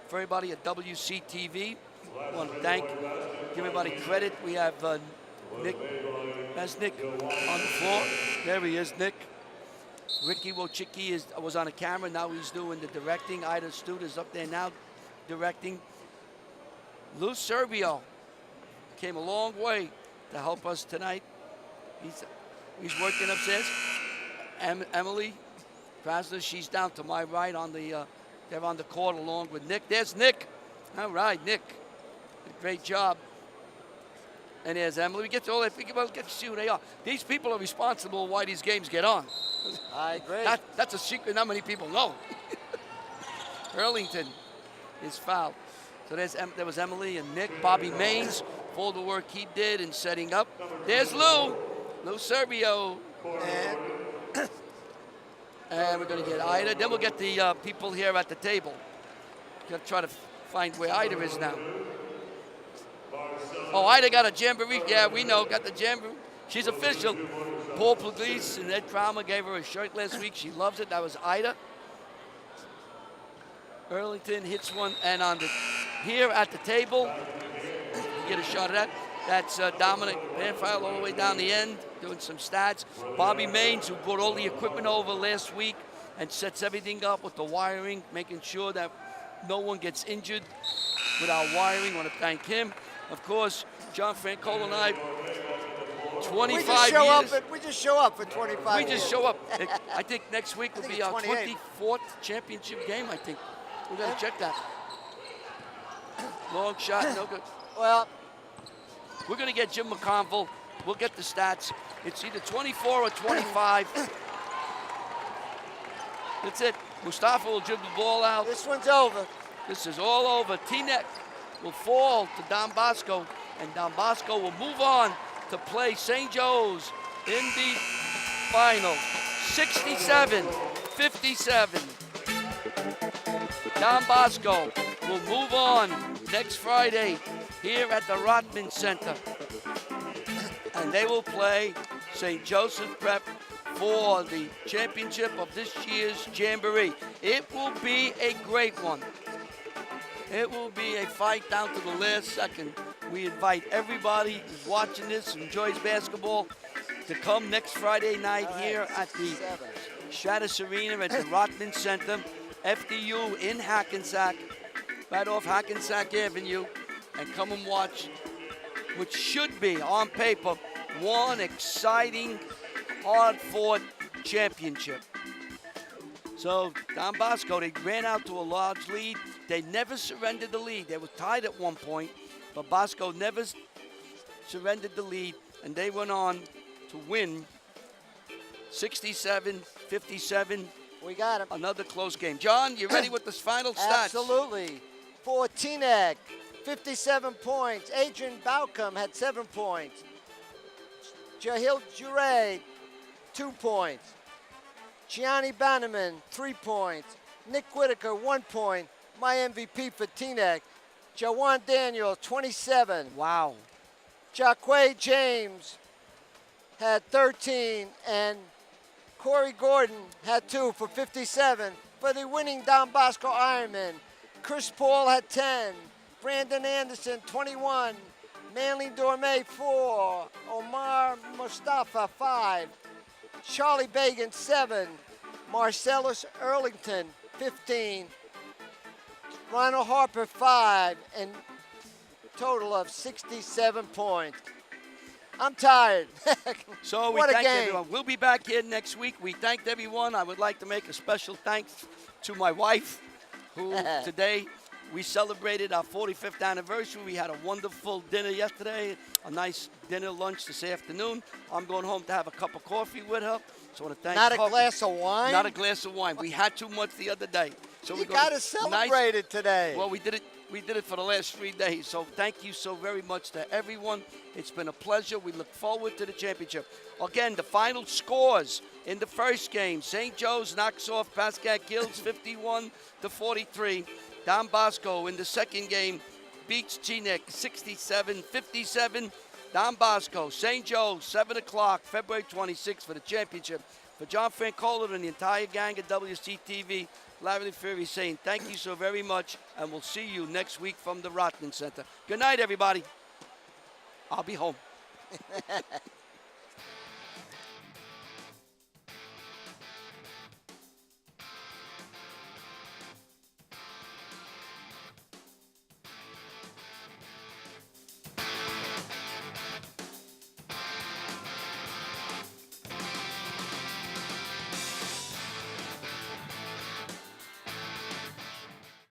[SPEAKER 1] For everybody at WCTV, I want to give everybody credit. We have Nick. That's Nick on the floor. There he is, Nick. Ricky Wojcicki was on the camera. Now he's doing the directing. Ida Stute is up there now directing. Lou Serbio came a long way to help us tonight. He's working upstairs. Emily Krasner, she's down to my right on they're on the court along with Nick. There's Nick. All right, Nick. Great job. And there's Emily. We get to all that. We'll get to see who they are. These people are responsible why these games get on.
[SPEAKER 2] I agree.
[SPEAKER 1] That's a secret not many people know. Earlington is fouled. So there was Emily and Nick. Bobby Maines for all the work he did in setting up. There's Lou Serbio. And we're going to get Ida. Then we'll get the people here at the table. Going to try to find where Ida is now. Oh, Ida got a Jamboree. Yeah, we know, got the Jamboree. She's official. Paul Pugliese and Ed Crowmer gave her a shirt last week. She loves it. That was Ida. Earlington hits one. And here at the table, you get a shot of that. That's Dominic Banfile all the way down the end, doing some stats. Bobby Maines, who brought all the equipment over last week and sets everything up with the wiring, making sure that no one gets injured with our wiring. I want to thank him. Of course, John Francola and I,
[SPEAKER 2] We
[SPEAKER 1] 25
[SPEAKER 2] just show
[SPEAKER 1] years.
[SPEAKER 2] up. We just show up for 25
[SPEAKER 1] We
[SPEAKER 2] years.
[SPEAKER 1] just show up. I think next week will
[SPEAKER 2] think
[SPEAKER 1] be
[SPEAKER 2] it's
[SPEAKER 1] our
[SPEAKER 2] 28.
[SPEAKER 1] 24th championship game, I think. We're going to check that. Long shot, no good.
[SPEAKER 2] Well,
[SPEAKER 1] We're going to get Jim McConville. We'll get the stats. It's either 24 or 25. That's it. Mustafa will dribble the ball out.
[SPEAKER 2] this one's over.
[SPEAKER 1] This is all over. Teaneck will fall to Don Bosco, and Don Bosco will move on to play St. Joe's in the final. 67-57. Don Bosco will move on next Friday here at the Rotman Center. And they will play St. Joseph Prep for the championship of this year's Jamboree. It will be a great one. It will be a fight down to the last second. We invite everybody who's watching this, who enjoys basketball, to come next Friday night here at the Stratus Arena at the Rotman Center, FDU in Hackensack, right off Hackensack Avenue, and come and watch what should be, on paper, one exciting, hard-fought championship. So Don Bosco, they ran out to a large lead. They never surrendered the lead. They were tied at one point, but Bosco never surrendered the lead, and they went on to win 67-57.
[SPEAKER 2] We got him.
[SPEAKER 1] Another close game. John, you ready with the final stats?
[SPEAKER 2] Absolutely. For Teaneck, 57 points. Adrian Baucom had 7 points. Jahil Jure, 2 points. Gianni Bannerman, 3 points. Nick Whitaker, 1 point. My MVP for Teaneck. Jawan Daniels, 27.
[SPEAKER 1] Wow.
[SPEAKER 2] Jacque James had 13, and Corey Gordon had 2 for 57 for the winning Don Bosco Ironman. Chris Paul had 10. Brandon Anderson, 21. Manly Dorme, 4. Omar Mustafa, 5. Charlie Bagan, 7. Marcellus Earlington, 15. Ronald Harper, 5. And total of 67 points. I'm tired.
[SPEAKER 1] So we
[SPEAKER 2] What a
[SPEAKER 1] thank
[SPEAKER 2] game.
[SPEAKER 1] everyone. We'll be back here next week. We thanked everyone. I would like to make a special thanks to my wife, who today we celebrated our 45th anniversary. We had a wonderful dinner yesterday, a nice dinner lunch this afternoon. I'm going home to have a cup of coffee with her. So I want to thank
[SPEAKER 2] Not a
[SPEAKER 1] her.
[SPEAKER 2] glass of wine?
[SPEAKER 1] Not a glass of wine. We had too much the other day. So
[SPEAKER 2] You
[SPEAKER 1] we're
[SPEAKER 2] got
[SPEAKER 1] gonna
[SPEAKER 2] to celebrate it today.
[SPEAKER 1] Well, we did it. We did it for the last 3 days. So thank you so very much to everyone. It's been a pleasure. We look forward to the championship. Again, the final scores in the first game: St. Joe's knocks off Pascack Guilds 51-43. Don Bosco in the second game beats Teaneck 67-57. Don Bosco, St. Joe's, 7 o'clock, February 26th for the championship. For John Francola and the entire gang at WCTV, Larry Fury saying thank you so very much, and we'll see you next week from the Rotman Center. Good night, everybody. I'll be home.